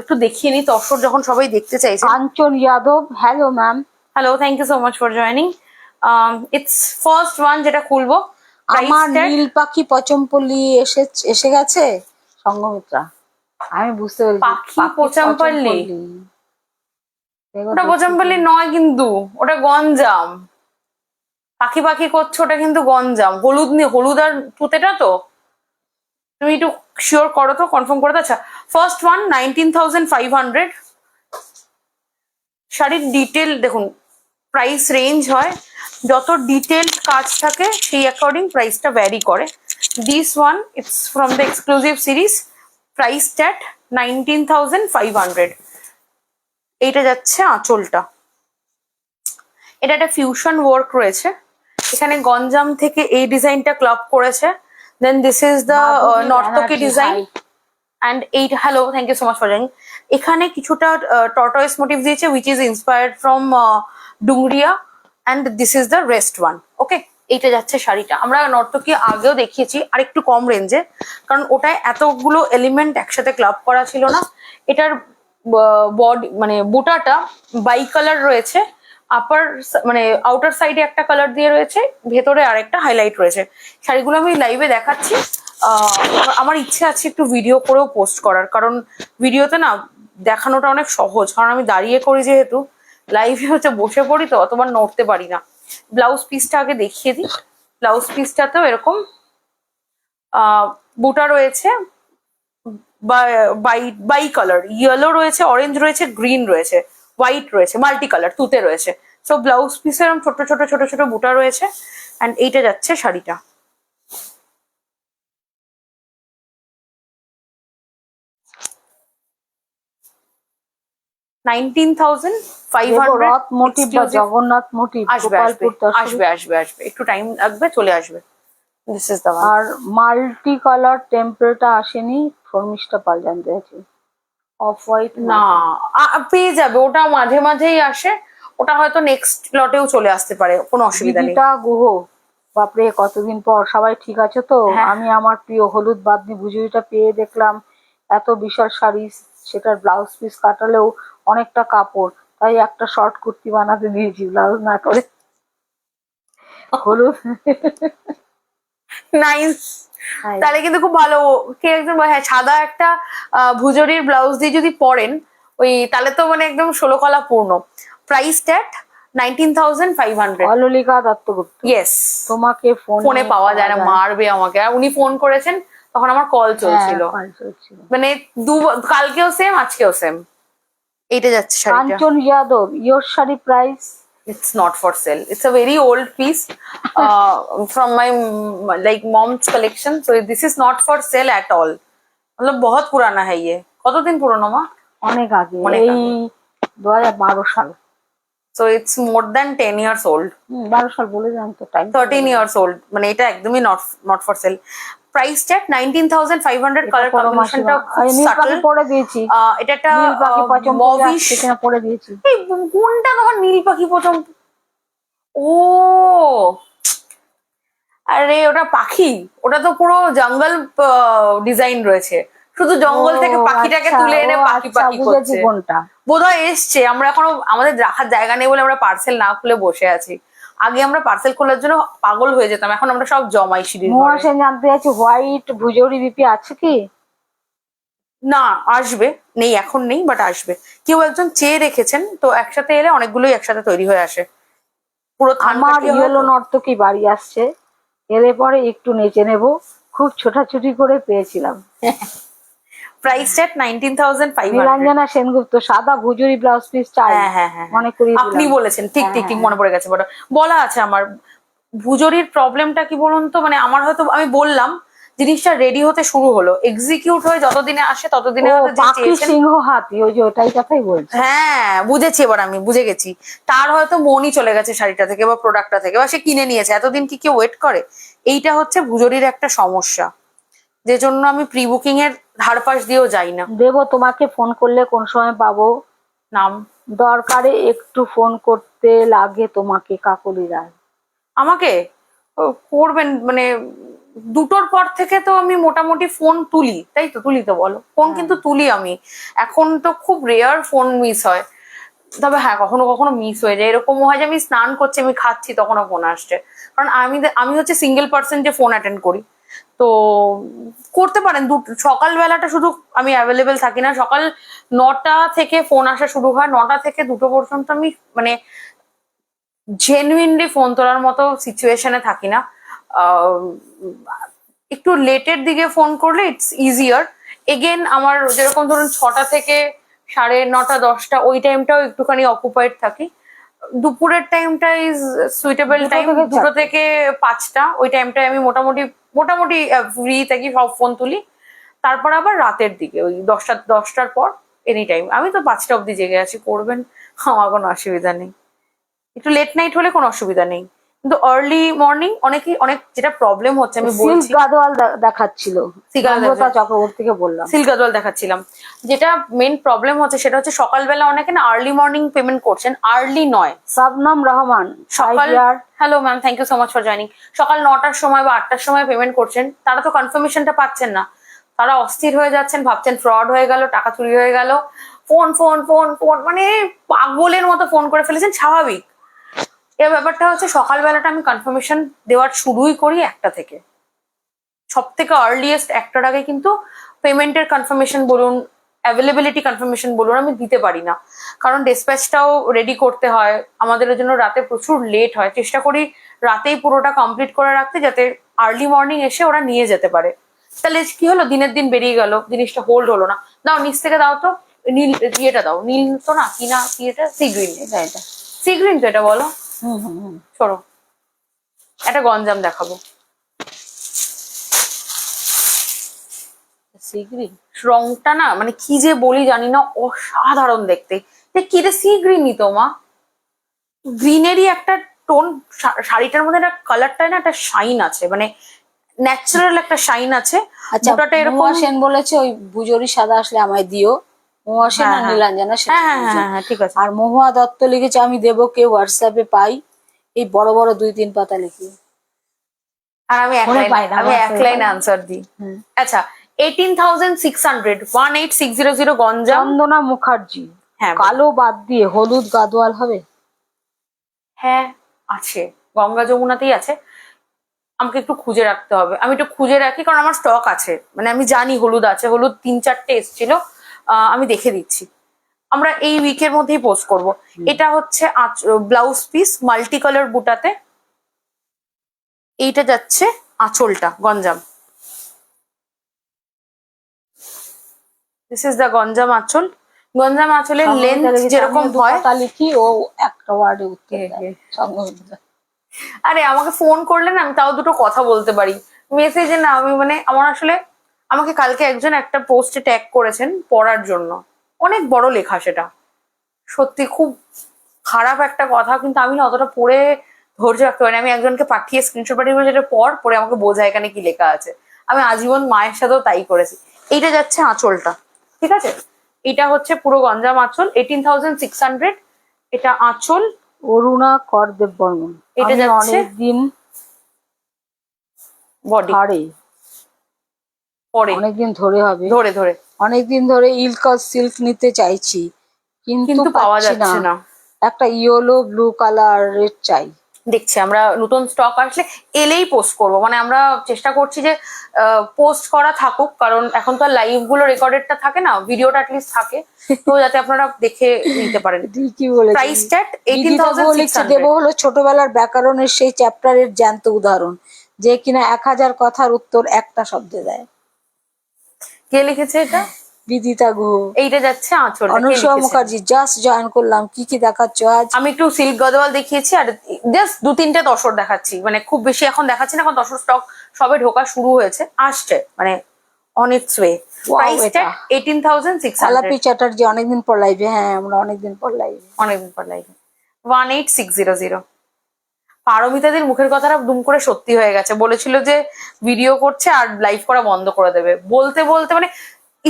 একটু দেখিয়ে নি তসর যখন সবাই দেখতে চাইছে। Kanchan Yadav, hello ma'am. Hello, thank you so much for joining. It's first one যেটা খুলবো। আমার নীল পাখি পচমপল্লি এসে গেছে সঙ্গমিত্রা। আমি বুঝতে পেরেছি পাখি পচমপল্লি? দেখো ওটা পচমপল্লি নয় কিন্তু, ওটা গঞ্জাম। পাখি পাখি করছো, ওটা কিন্তু গঞ্জাম। হলুদ আর তুতেটা তো, তুমি একটু শিওর করো তো, কনফার্ম করো তো। আচ্ছা, ফার্স্ট ওয়ান 19,500। শাড়ির ডিটেল দেখুন, প্রাইস রেঞ্জ হয়, যত ডিটেল কাজ থাকে সেই অ্যাকর্ডিং প্রাইসটা ভ্যারি করে। This one it's from the exclusive series, price at 19,500। এইটা যাচ্ছে আঁচলটা, এটা একটা ফিউশন ওয়ার্ক রয়েছে, এখানে গঞ্জাম থেকে এই ডিজাইনটা ক্লাব করেছে। দেন দিস ইজ দ্য নর্তকী design and eight. Hello, thank you so much for joining. এখানে কিছুটা টর্টয়েস মোটিভ দিয়েছে, which is inspired from Dongria, and this is the rest one. Okay, এইটা যাচ্ছে শাড়িটা। আমরা নর্তকী আগেও দেখিয়েছি আর একটু কম রেঞ্জে, কারণ ওটায় এতগুলো এলিমেন্ট একসাথে ক্লাব করা ছিল না। এটার বডি মানে বুটাটা বাই কালার রয়েছে, আপার মানে আউটার সাইডে একটা কালার দিয়ে রয়েছে, ভেতরে আর একটা হাইলাইট রয়েছে। শাড়িগুলো আমি লাইভে দেখাচ্ছি। আমার ইচ্ছে আছে একটু ভিডিও করেও পোস্ট করার, কারণ ভিডিওতে না দেখানোটা অনেক সহজ, কারণ আমি দাঁড়িয়ে করি যেহেতু, লাইভে হচ্ছে বসে পড়ি তো অতবার নড়তে পারি না। ব্লাউজ পিসটা আগে দেখিয়ে দিই। ব্লাউজ পিসটাতেও এরকম বুটা রয়েছে, বাই কালার, ইয়েলো রয়েছে, অরেঞ্জ রয়েছে, গ্রিন রয়েছে, হোয়াইট রয়েছে, মাল্টি কালার তুতে রয়েছে। সো ব্লাউজ পিসে এরকম ছোট ছোট ছোট ছোট বুটা রয়েছে, অ্যান্ড এইটা যাচ্ছে শাড়িটা। রথ মোটিভ বা জগন্নাথ মোটিভ, আসবে আসবে আসবে আসবে, একটু টাইম লাগবে, চলে আসবে। This is the one. আর মাল্টি কালার টেম্পলটা আসেনি, শর্মিষ্ঠা পাল জানতে আছে। অফ হোয়াইট না পেয়ে যাবে, ওটা মাঝে মাঝেই আসে, ওটা হয়তো নেক্সট লটেও চলে আসতে পারে, কোনো অসুবিধা নেই। দিদিটা গুহ, বাপরে কতদিন পর। সবাই ঠিক আছে তো? হ্যাঁ। আমি আমার প্রিয় হলুদ বাদনি ভুজুরিটা পেয়ে দেখলাম এত বিশাল শাড়ি, সেটার ব্লাউজ পিস কাটালেও অনেকটা কাপড়, তাই একটা শর্ট কুর্তি বানাতে দিয়েছি ব্লাউজ না করে। হলুদ নাইস, তাহলে কিন্তু খুব ভালো। কে একদম হ্যাঁ, সাদা একটা ভুজরির ব্লাউজ দিয়ে যদি পরেন ওই, তাহলে তো মানে একদম 16 কলা পূর্ণ। প্রাইস ট্যাট 19,500। অললিকা দত্তগুপ্ত, ইয়েস, তোমাকে ফোনে পাওয়া যায় না, মারবে আমাকে। আর উনি ফোন করেছেন তখন আমার কল চলছিল, মানে কালকেও সেম আজকেও সেম। এইটা যাচ্ছে শাড়িটা। Kanchan Yadav, your sari price It's not for sale. It's a very old piece from my like mom's collection. So this is not for sale at all. मतलब बहुत पुराना है ये. কতদিন পুরনো মা? অনেক আগে, অনেক এই আগে। 2012 সাল। So it's more than 10 years old. 12 সাল বলে যান তো, টাইম 13 years old. মানে এটা একদমই not for sale. Price tag 19,500. Colour কম্বিনেশনটা খুব নীল পাখি সাটল। পরে দিয়েছি, এটা একটা নীল পাখি পছন্দ মভিশ। কিনা পরে দিয়েছি। এই কোনটা তোমার নীল পাখি পছন্দ? ও আরে ওটা পাখি, ওটা তো পুরো জঙ্গল ডিজাইন রয়েছে, শুধু জঙ্গল থেকে পাখিটাকে তুলে এনে পাখি পাখি করছে। কোনটা বোধহয় এসছে, আমরা এখনো আমাদের রাখার জায়গা নেই বলে আমরা পার্সেল না খুলে বসে আছি। আগে আমরা পার্সেল খোলার জন্য পাগল হয়ে যেতাম, এখন আমরা সব জমাই সিঁড়ির ঘরে। মহাসেন জানতে চাইছি হোয়াইট ভুজৌরি বিপি আছে কি? না আসবে, নেই এখন নেই, বাট আসবে। কেউ একজন চেয়ে রেখেছেন, তো একসাথে এলে অনেকগুলোই একসাথে তৈরি হয়ে আসে। পুরো আমার ইয়েলো নর্তকী বাড়ি আসছে, এলে পরে একটু নেচে নেব, খুব ছোটাছুটি করে পেয়েছিলাম। Price tag 19,500। নীলাঞ্জনা সেনগুপ্ত, সাদা ভুজুরি ব্লাউজ পিস চাই। হ্যাঁ, মনে করি আপনি বলেছেন, ঠিক ঠিক ঠিক মনে পড়ে গেছে। বলা আছে আমার ভুজরির প্রবলেমটা কি বলুন তো, মানে আমার হয়তো আমি বললাম জিনিসটা রেডি হতে শুরু হলো, এক্সিকিউট হয়ে যতদিনে আসে ততদিনে সিংহ হাতি, ওই যে ওটাই কথাই বলছি। হ্যাঁ বুঝেছি, এবার আমি বুঝে গেছি। তার হয়তো মনই চলে গেছে শাড়িটা থেকে বা প্রোডাক্টটা থেকে, বা সে কিনে নিয়েছে। এতদিন কি কেউ ওয়েট করে? এইটা হচ্ছে ভুজরির একটা সমস্যা, যে জন্য আমি প্রি বুকিং এর ধারপাশ দিয়েও যাই না। দেবো তোমাকে, ফোন করলে কোন সময় পাবো? নাম দরকারে একটু ফোন করতে লাগে তোমাকে, কাকলি রায়। আমাকে করবেন মানে 2টোর পর থেকে তো আমি মোটামুটি ফোন তুলি, তাই তো? তুলি তো বলো, ফোন কিন্তু তুলি আমি। এখন তো খুব রেয়ার ফোন মিস হয়, তবে হ্যাঁ কখনো কখনো মিস হয়ে যায়। এরকমও হয় যে আমি স্নান করছি, আমি খাচ্ছি, তখনও ফোন আসছে। কারণ আমি হচ্ছে সিঙ্গেল পার্সন যে ফোন অ্যাটেন্ড করি। তো করতে পারেন, সকালবেলাটা শুধু আমি অ্যাভেলেবেল থাকি না। সকাল 9টা থেকে ফোন আসা শুরু হয়, 9টা থেকে 2টো পর্যন্ত আমি মানে জেনুইনলি ফোন তোলার মতো সিচুয়েশনে থাকি না। একটু লেটের দিকে ফোন করলে ইটস ইজিয়ার। এগেন আমার যেরকম ধরুন 6টা থেকে 9:30 10টা, ওই টাইমটাও একটুখানি অকুপাইড থাকি। দুপুরের টাইমটা ইজ সুইটেবল টাইম, 2টো থেকে 5টা, ওই টাইমটায় আমি মোটামুটি ফ্রি থাকি, সব ফোন তুলি। তারপর আবার রাতের দিকে ওই 10টার পর এনি টাইম। আমি তো 5টা অব্দি জেগে আছি, করবেন, আমার কোনো অসুবিধা নেই। একটু লেট নাইট হলে কোনো অসুবিধা নেই, কিন্তু আর্লি মর্নিং অনেক যেটা প্রবলেম হচ্ছে আমি বলছি। গাদোয়াল দেখাচ্ছিল, চক্রবর্তীকে বললাম সিল্ক গাদোয়াল দেখাচ্ছিলাম। যেটা মেইন প্রবলেম হচ্ছে সেটা হচ্ছে সকালবেলা অনেকে না আর্লি মর্নিং পেমেন্ট করছেন, আর্লি নয়। শবনম রহমান, সকাল, hello ma'am, thank you so much for joining. সকাল 9টার সময় বা 8টার সময় পেমেন্ট করছেন, তারা তো কনফার্মেশনটা পাচ্ছেন না, তারা অস্থির হয়ে যাচ্ছেন, ভাবছেন ফ্রড হয়ে গেল, টাকা চুরি হয়ে গেল। ফোন ফোন ফোন ফোন মানে পাগলের মতো ফোন করে ফেলেছেন, স্বাভাবিক। এই ব্যাপারটা হচ্ছে সকালবেলাটা আমি কনফার্মেশন দেওয়ার শুরুই করি 1টা থেকে। সব থেকে আর্লিয়েস্ট 1টার আগে কিন্তু পেমেন্টের কনফার্মেশন বলুন, অ্যাভেলেবিলিটি কনফার্মেশন বলুন, আমি দিতে পারি না। কারণ ডিসপ্যাচটাও রেডি করতে হয় আমাদের, জন্য রাতে প্রচুর লেট হয়। চেষ্টা করি রাতেই পুরোটা কমপ্লিট করে রাখতে, যাতে আর্লি মর্নিং এসে ওরা নিয়ে যেতে পারে। তাহলে কি হলো, দিনের দিন বেরিয়ে গেল, জিনিসটা হোল্ড হলো না। দাও নিচ থেকে দাও তো, নীল ইয়েটা দাও, নীল তো না, কি না কি এটা, সি গ্রিন। এটা সি গ্রিন তো, এটা বলো। সরো, একটা গঞ্জাম দেখাবো। রংটা না মানে কি যে বলি জানি না, অসাধারণ দেখতে। কি রে, সি গ্রিন নি তো মা, গ্রিনেরই একটা টোন। শাড়িটার মধ্যে একটা কালারটা না, একটা শাইন আছে, মানে ন্যাচারাল একটা শাইন আছে। আচ্ছা, এরকম সেন বলেছে ওই ভুজরি সাদা আসলে আমায় দিও। মহুয়া সেন আর নীলাঞ্জনা সেন। হ্যাঁ ঠিক আছে। আর মহুয়া দত্ত লিখেছে, আমি দেবো, কে হোয়াটসঅ্যাপে পাই, এই বড় বড় 2-3 পাতা লিখি। আর আমি এক লাইন আনসার দিই। আচ্ছা, 18,600, 18,600 গঞ্জাম। চন্দনা মুখার্জি, হ্যাঁ, কালো বাদ দিয়ে হলুদ গাদোয়াল হবে? হ্যাঁ আছে, গঙ্গা যমুনাতেই আছে। আমাকে একটু খুঁজে রাখতে হবে, আমি একটু খুঁজে রাখি, কারণ আমার স্টক আছে, মানে আমি জানি হলুদ আছে, হলুদ 3-4টে এসেছিল। আমি দেখে দিচ্ছি, আমরা এই উইকের মধ্যেই পোস্ট করব। এটা হচ্ছে ব্লাউজ পিস মাল্টি কালার বুটাতে, এইটা যাচ্ছে আঁচলটা Ganjam. This is the Ganjam আঁচল। গঞ্জাম আঁচলের লেন্থ সংঘমিত্রা লিখেছে, যেরকম আমিও দু হয়, কথা লিখি, ও একটা ওয়ার্ডে উত্তর হ্যাঁ, দেয় হ্যাঁ। সংঘমিত্রা। আরে আমাকে ফোন করলে না আমি তাও দুটো কথা বলতে পারি, মেসেজে না আমি মানে আমার আসলে, আমাকে কালকে একজন একটা পোস্টে ট্যাগ করেছেন পড়ার জন্য, অনেক বড় লেখা সেটা, সত্যি খুব খারাপ একটা কথা, কিন্তু আমি না অতটা পড়ে ধৈর্য রাখতে পারি না। আমি একজনকে পাঠিয়ে স্ক্রিনশট পাঠিয়ে বলে, যেটা পড়ে আমাকে বোঝা এখানে কি লেখা আছে। আমি আজীবন মায়ের সাথেও তাই করেছি। এইটা যাচ্ছে আঁচলটা, ঠিক আছে, এটা হচ্ছে পুরো গঞ্জাম আঁচল, 18,600, এটা আঁচল। অরুণা কর দেব বর্মন। এটা আমি যাচ্ছে অনেকদিন বডি ধরে, পরে অনেকদিন ধরে হবে, ধরে ধরে, অনেকদিন ধরে ইলকস সিল্ক নিতে চাইছি, কিন্তু কিন্তু পাওয়া পাচ্ছি যাচ্ছে না। একটা ইয়েলো ব্লু কালারের চাই। দেখছি আমরা নতুন স্টক আসলে এলেই পোস্ট করব, মানে আমরা চেষ্টা করছি যে পোস্ট করা থাকুক, কারণ এখন তো আর লাইভ গুলো রেকর্ডেডটা থাকে না, ভিডিওটা অ্যাটলিস্ট থাকে, তো যাতে আপনারা দেখে নিতে পারেন। ঠিকই বলেছেন। প্রাইসটা বিদিতা গুহ লিখছে, দেব 18,600। হলো ছোটবেলার ব্যাকরণের সেই চ্যাপ্টারের জ্যান্ত উদাহরণ, যে কিনা 1000 কথার উত্তর একটা শব্দে দেয়। কে লিখেছে এটা? বিদিতা গুহ। এইটা যাচ্ছে আঁচল। অনুসয়া মুখার্জি, জাস্ট জয়েন করলাম, কি কি দেখাচ্ছ আজ? আমি একটু সিল্ক গদওয়াল দেখিয়েছি, আর জাস্ট 2-3টে তসর দেখাচ্ছি, মানে খুব বেশি এখন দেখাচ্ছি না, এখন তসর স্টক সবে ঢোকা শুরু হয়েছে, আসছে মানে অন ইটস ওয়ে। Wow, প্রাইসটা এটা 18,600। আলাপি চ্যাটার্জি, অনেকদিন পর লাইভে। হ্যাঁ, আমরা অনেকদিন পর লাইভে। অনেকদিন পর লাইভে। 18,600। পারমিতাদের মুখের কথাটা দুম করে সত্যি হয়ে গেছে, বলেছিল যে ভিডিও করছে আর লাইভ করা বন্ধ করে দেবে, বলতে বলতে মানে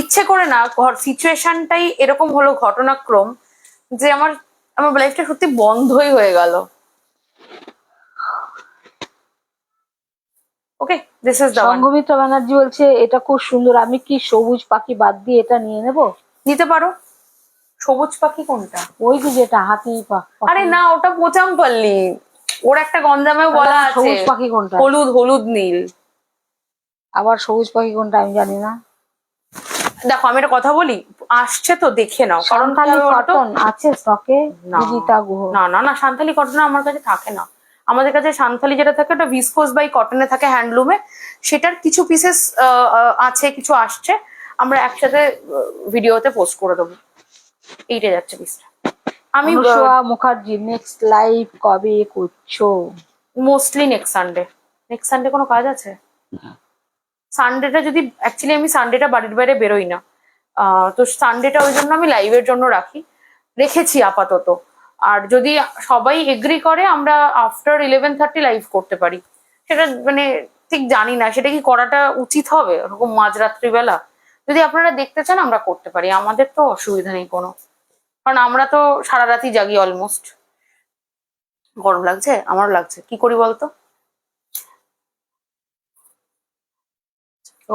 ইচ্ছে করে না, সিচুয়েশনটাই এরকম হলো, ঘটনাক্রম, যে আমার আমার লাইফটা সত্যি বন্ধই হয়ে গেল। ওকে, দিস ইজ দ্য ওয়ান। সংঘমিত্রা ব্যানার্জি বলছে, এটা খুব সুন্দর, আমি কি সবুজ পাখি বাদ দিয়ে এটা নিয়ে নেব? নিতে পারো। সবুজ পাখি কোনটা? ওই যে যেটা হাতি পাখি। আরে না, ওটা পোচামপাল্লি, ওর একটা গঞ্জামেও বলা আছে। সবুজ পাখি কোনটা? হলুদ হলুদ নীল। আবার সবুজ পাখি কোনটা আমি জানি না। দেখো আমি একটা কথা বলি, আসছে তো দেখে নাও, কারণ কি সান্তালি হবে বলো তো? কটন আছে স্টকে? না। বিদিতা গুহ। না না না, সান্থালি কটন আমার কাছে থাকে না। আমাদের কাছে সান্থালি যেটা থাকে ওটা ভিসকোস বাই কটনে থাকে, হ্যান্ডলুমে। সেটার কিছু পিসেস আছে, কিছু আসছে, আমরা একসাথে ভিডিওতে পোস্ট করে দেবো। এইটা যাচ্ছে পিসটা। আমি অনুসয়া মুখার্জি, নেক্সট লাইভ কবে করছো? Mostly next Sunday. Next Sunday কোনো কাজ আছে? সানডেটা যদি, অ্যাকচুয়ালি আমি সানডেটা বাড়ির বাইরে বেরোই না, তো সানডেটা ওই জন্য আমি লাইভের জন্য রেখেছি আপাতত। আর যদি সবাই এগ্রি করে আমরা আফটার 11:30 লাইভ করতে পারি, সেটা মানে ঠিক জানি না সেটা কি করাটা উচিত হবে ওরকম মাঝরাত্রি বেলা। যদি আপনারা দেখতে চান আমরা করতে পারি, আমাদের তো অসুবিধা নেই কোনো, কারণ আমরা তো সারা রাতই জাগি অলমোস্ট। গরম লাগছে? আমারও লাগছে, কি করি বলতো?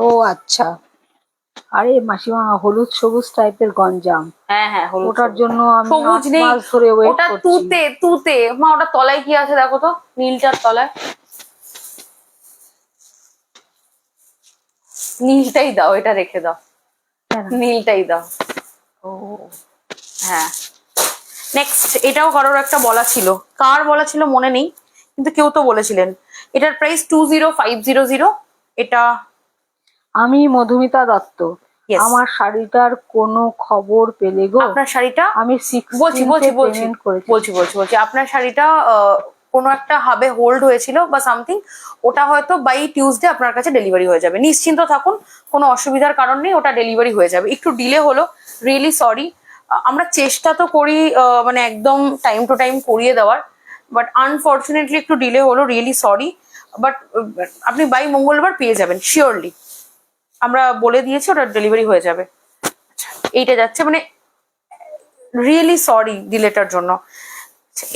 ও আচ্ছা, আরে মাসিমা, হলুদ সবুজ টাইপের গঞ্জাম, হ্যাঁ হ্যাঁ, হলুদ ওটার সবুজ। জন্য আমি সবুজ 8 নেই, মাস ধরে ওয়েট ওটা করছি। তুতে তুতে মা, ওটা তলায় কি আছে দেখো তো, নীলটার তলায়। নীলটাই দাও, এটা রেখে দাও, কেন? নীলটাই দাও। ও হ্যাঁ, নেক্সট এটাও কারোর একটা বলা ছিল, কার বলা ছিল মনে নেই, কিন্তু কেউ তো বলেছিলেন। এটার প্রাইস 20,500। এটা আমি মধুমিতা দত্ত। Yes. আমার শাড়িটার কোনো খবর পেলে গো? আপনার শাড়িটা আমি বলছি 16 পেমেন্ট করেছি। বলছি আপনার শাড়িটা কোনো একটা হাবে হোল্ড হয়েছিল বা সামথিং, ওটা হয়তো বাই টিউসডে আপনার কাছে ডেলিভারি হয়ে যাবে, নিশ্চিন্ত থাকুন, কোনো অসুবিধার কারণ নেই, ওটা ডেলিভারি হয়ে যাবে। একটু ডিলে হলো, রিয়েলি সরি। আমরা চেষ্টা তো করি মানে একদম টাইম টু টাইম করিয়ে দেওয়ার, বাট আনফর্চুনেটলি একটু ডিলে হলো, রিয়েলি সরি। বাট আপনি বাই মঙ্গলবার পেয়ে যাবেন শিওরলি, আমরা বলে দিয়েছি, ওটা ডেলিভারি হয়ে যাবে। আচ্ছা, এইটা যাচ্ছে মানে রিয়েলি সরি ডিলেটার জন্য।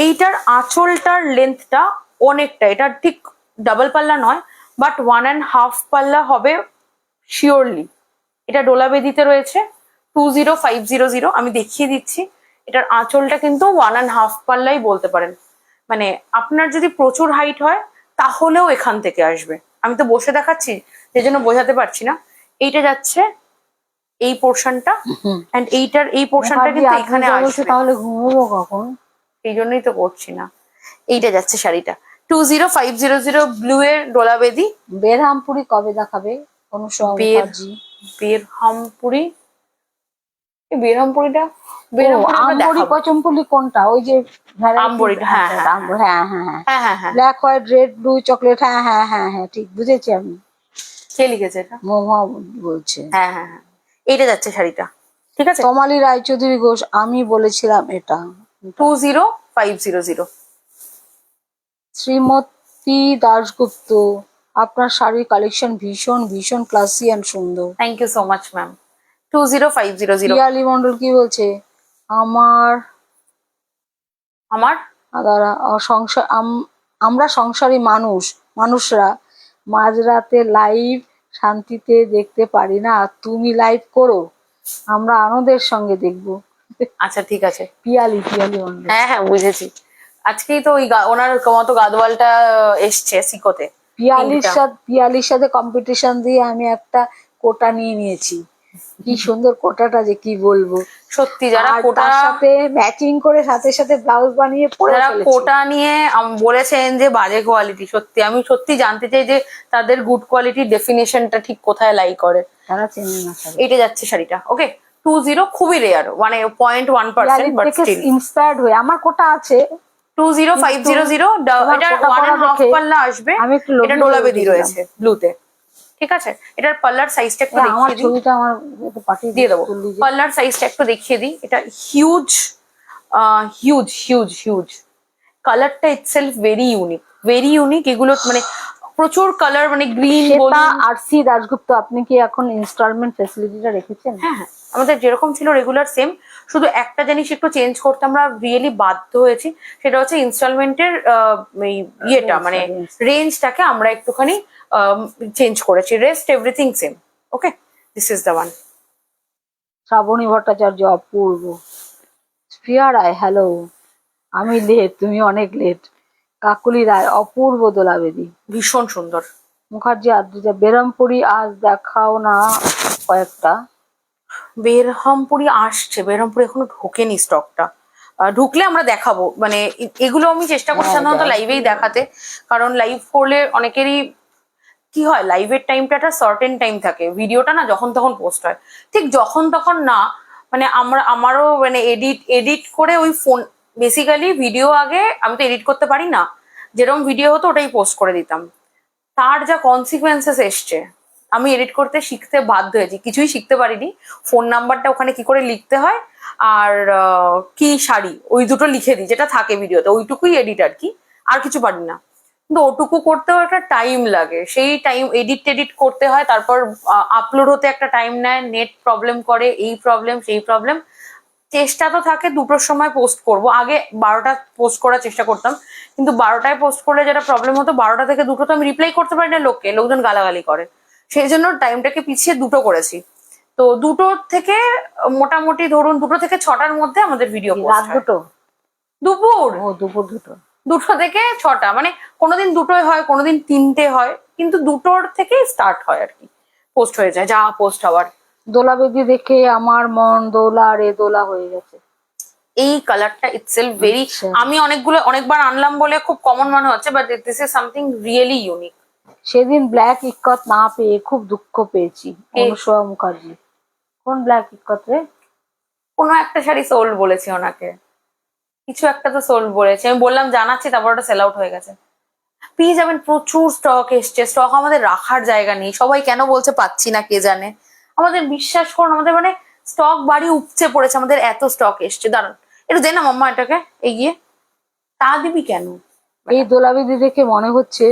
এইটার আঁচলটার লেন্থটা অনেকটা, এটা ঠিক ডাবল পাল্লা নয়, বাট 1.5 পাল্লা হবে শিওরলি। এটা ডোলা বেদিতে রয়েছে, 20,500। আমি দেখিয়ে দিচ্ছি, এটার আঁচলটা কিন্তু 1.5 পাল্লাই বলতে পারেন। মানে আপনার যদি প্রচুর হাইট হয় তাহলেও এখান থেকে আসবে, আমি তো বসে দেখাচ্ছি সেই জন্য বোঝাতে পারছি না। এইটা যাচ্ছে এই পোর্শনটা, এন্ড এইটার এই পোর্শনটা কিন্তু এখানে আসবে, তাহলে ঘুমবো কখন? এই জন্যই তো করছি না। এইটা যাচ্ছে শাড়িটা 20,500 ব্লু এর ডোলা বেদি। বেরহামপুরি কবে দেখাবে অনুসয়া মুখার্জি? বেরহামপুরি এই বেরহামপুরিটা আমবরি কচমপুলি কোনটা? ওই যে আমবরিটা, হ্যাঁ, আচ্ছা, হ্যাঁ হ্যাঁ হ্যাঁ হ্যাঁ হ্যাঁ হ্যাঁ। Black white red blue chocolate, হ্যাঁ হ্যাঁ হ্যাঁ হ্যাঁ ঠিক বুঝেছি আমি। কে লিখেছে এটা? মহুয়া বলছে। হ্যাঁ হ্যাঁ হ্যাঁ, এইটা যাচ্ছে শাড়িটা, ঠিক আছে। তমালি রায়চৌধুরী ঘোষ, আমি বলেছিলাম এটা। 20500। শ্রীমতী দাশগুপ্ত, আপনার শাড়ির কালেকশন ভীষণ ভীষণ ক্লাসি অ্যান্ড সুন্দর। Thank you so much ma'am. 20500। Piyali Mondal কি বলছে? আমার আমার দ্বারা আমরা সংসারী মানুষরা মাঝরাতে লাইভ শান্তিতে দেখতে পারি না, তুমি লাইভ করো, আমরা আনন্দের সঙ্গে দেখবো। আচ্ছা ঠিক আছে। পিয়ালি মন্ডল। হ্যাঁ হ্যাঁ বুঝেছি। আজকেই তো ওই ওনার মতো গাদওয়ালটা এসছে সিকোতে। পিয়ালির সাথে কম্পিটিশন দিয়ে আমি একটা কোটা নিয়ে নিয়েছি। কি সুন্দর কোটাটা, যে কি বলবো। সত্যি যারা আর কোটা, তার সাথে ম্যাচিং করে সাথে সাথে ব্লাউজ বানিয়ে পরে যারা কোটা নিয়ে বলেছেন যে বাজে কোয়ালিটি, সত্যি আমি সত্যি জানতে চাই যে তাদের গুড কোয়ালিটির ডেফিনেশনটা ঠিক কোথায় লাই করে। তারা চেনে না শাড়ি। এটা যাচ্ছে শাড়িটা, ওকে। 20 খুবই রেয়ার, মানে 0.1%, বাট স্টিল ইন্সপায়ার্ড হয়ে আমার কোটা আছে। 20500। এটা 1.5 পাল্লা আসবে। এটা ডোলা বেদি রয়েছে ব্লুতে, ঠিক আছে। এটার পাল্লার সাইজটা একটু আমার দেখিয়ে দিই। ছবিটা আমার পাঠিয়ে দিয়ে দেবো। পাল্লার সাইজটা একটু দেখিয়ে দিই। এটা হিউজ হিউজ হিউজ হিউজ। কালারটা ইটসেলফ ভেরি ইউনিক। এগুলো মানে প্রচুর কালার, মানে গ্রিন। আরসি দাশগুপ্ত, আপনি কি এখন ইনস্টলমেন্ট ফ্যাসিলিটিটা রেখেছেন? হ্যাঁ হ্যাঁ, আমাদের যেরকম ছিল রেগুলার সেম, শুধু একটা জিনিস একটু চেঞ্জ করতে আমরা রিয়েলি বাধ্য হয়েছি, সেটা হচ্ছে ইনস্টলমেন্টের ইয়েটা, মানে রেঞ্জটাকে আমরা একটুখানি চেঞ্জ করেছি। Rest everything same, okay. This is the one. Shrabani Bhattacharya, অপূর্ব। প্রিয়া রায়, হ্যালো, আমি লেট, তুমি অনেক লেট। কাকুলি রায়, অপূর্ব দোলাবেদি, ভীষণ সুন্দর। মুখার্জি আদ্রিজা, বেরামপুরি আজ দেখাও না কয়েকটা। বেরহামপুরি আসছে, বেরহামপুরি এখনো ঢোকেনি স্টকটা। ঢুকলে আমরা দেখাবো, মানে এগুলো আমি চেষ্টা করছি সাধারণত লাইভেই দেখাতে, কারণ লাইভ করলে অনেকেরই কি হয়, লাইভের টাইমটা একটা সার্টেন টাইম থাকে, ভিডিওটা না যখন তখন পোস্ট হয়, ঠিক যখন তখন না। মানে আমারও মানে এডিট করে ওই ফোন, বেসিক্যালি ভিডিও আগে আমি তো এডিট করতে পারি না, যেরকম ভিডিও হতো ওটাই পোস্ট করে দিতাম। তার যা কনসিকুয়েন্সেস এসছে, আমি এডিট করতে শিখতে বাধ্য হয়েছি, কিছুই শিখতে পারিনি। ফোন নাম্বারটা ওখানে কি করে লিখতে হয়, আর কি শাড়ি, ওই দুটো লিখে দিই যেটা থাকে ভিডিওতে, ওইটুকুই এডিট আর কি, আর কিছু পারি না। কিন্তু ওটুকু করতেও একটা টাইম লাগে, সেই টাইম এডিট করতে হয়, তারপর আপলোড হতে একটা টাইম নেয়, নেট প্রবলেম করে, এই প্রবলেম সেই প্রবলেম। চেষ্টা তো থাকে 2টোর সময় পোস্ট করব, আগে 12টা পোস্ট করার চেষ্টা করতাম, কিন্তু 12টায় পোস্ট করলে যেটা প্রবলেম হতো, 12টা থেকে 2টো তো আমি রিপ্লাই করতে পারি না, লোকজন গালাগালি করে, সেই জন্য টাইমটাকে পিছিয়ে 2টো করেছি। তো 2টো থেকে মোটামুটি ধরুন 2টো থেকে 6টার মধ্যে আমাদের ভিডিও পোস্ট হয়। দুপুর 2টো থেকে 6টা, মানে কোনোদিন 2টোই হয়, কোনোদিন 3টে হয়, কিন্তু 2টোর থেকে স্টার্ট হয় আর কি, পোস্ট হয়ে যায় যা পোস্ট হওয়ার। দোলাবেদি দেখে আমার মন দোলা রে দোলা হয়ে গেছে। এই কালারটা ইটসেলফ ভেরি, আমি অনেকবার আনলাম বলে খুব কমন মনে হচ্ছে, but this is something really unique. সেদিন ব্ল্যাক ইক্কত না পেয়ে খুব দুঃখ পেয়েছি। অনুসয়া মুখার্জি, কোন ব্ল্যাক ইক্কত রে? কোনো একটা শাড়ি সোল্ড বলেছি ওনাকে, কিছু একটা তো সোল্ড বলেছি, আমি বললাম জানাচ্ছি, তারপর ওটা সেল আউট হয়ে গেছে। পেয়ে যাবেন, প্রচুর স্টক এসছে, স্টক আমাদের রাখার জায়গা নেই, সবাই কেন বলছে পাচ্ছি না কে জানে। আমাদের বিশ্বাস করুন, আমাদের মানে স্টক বাড়ি উপচে পড়েছে, আমাদের এত স্টক এসছে। দাঁড়ান একটু দে না মাম্মা এটাকে এগিয়ে, তা দিবি কেন? এই দোলাবেদি দেখে মনে হচ্ছে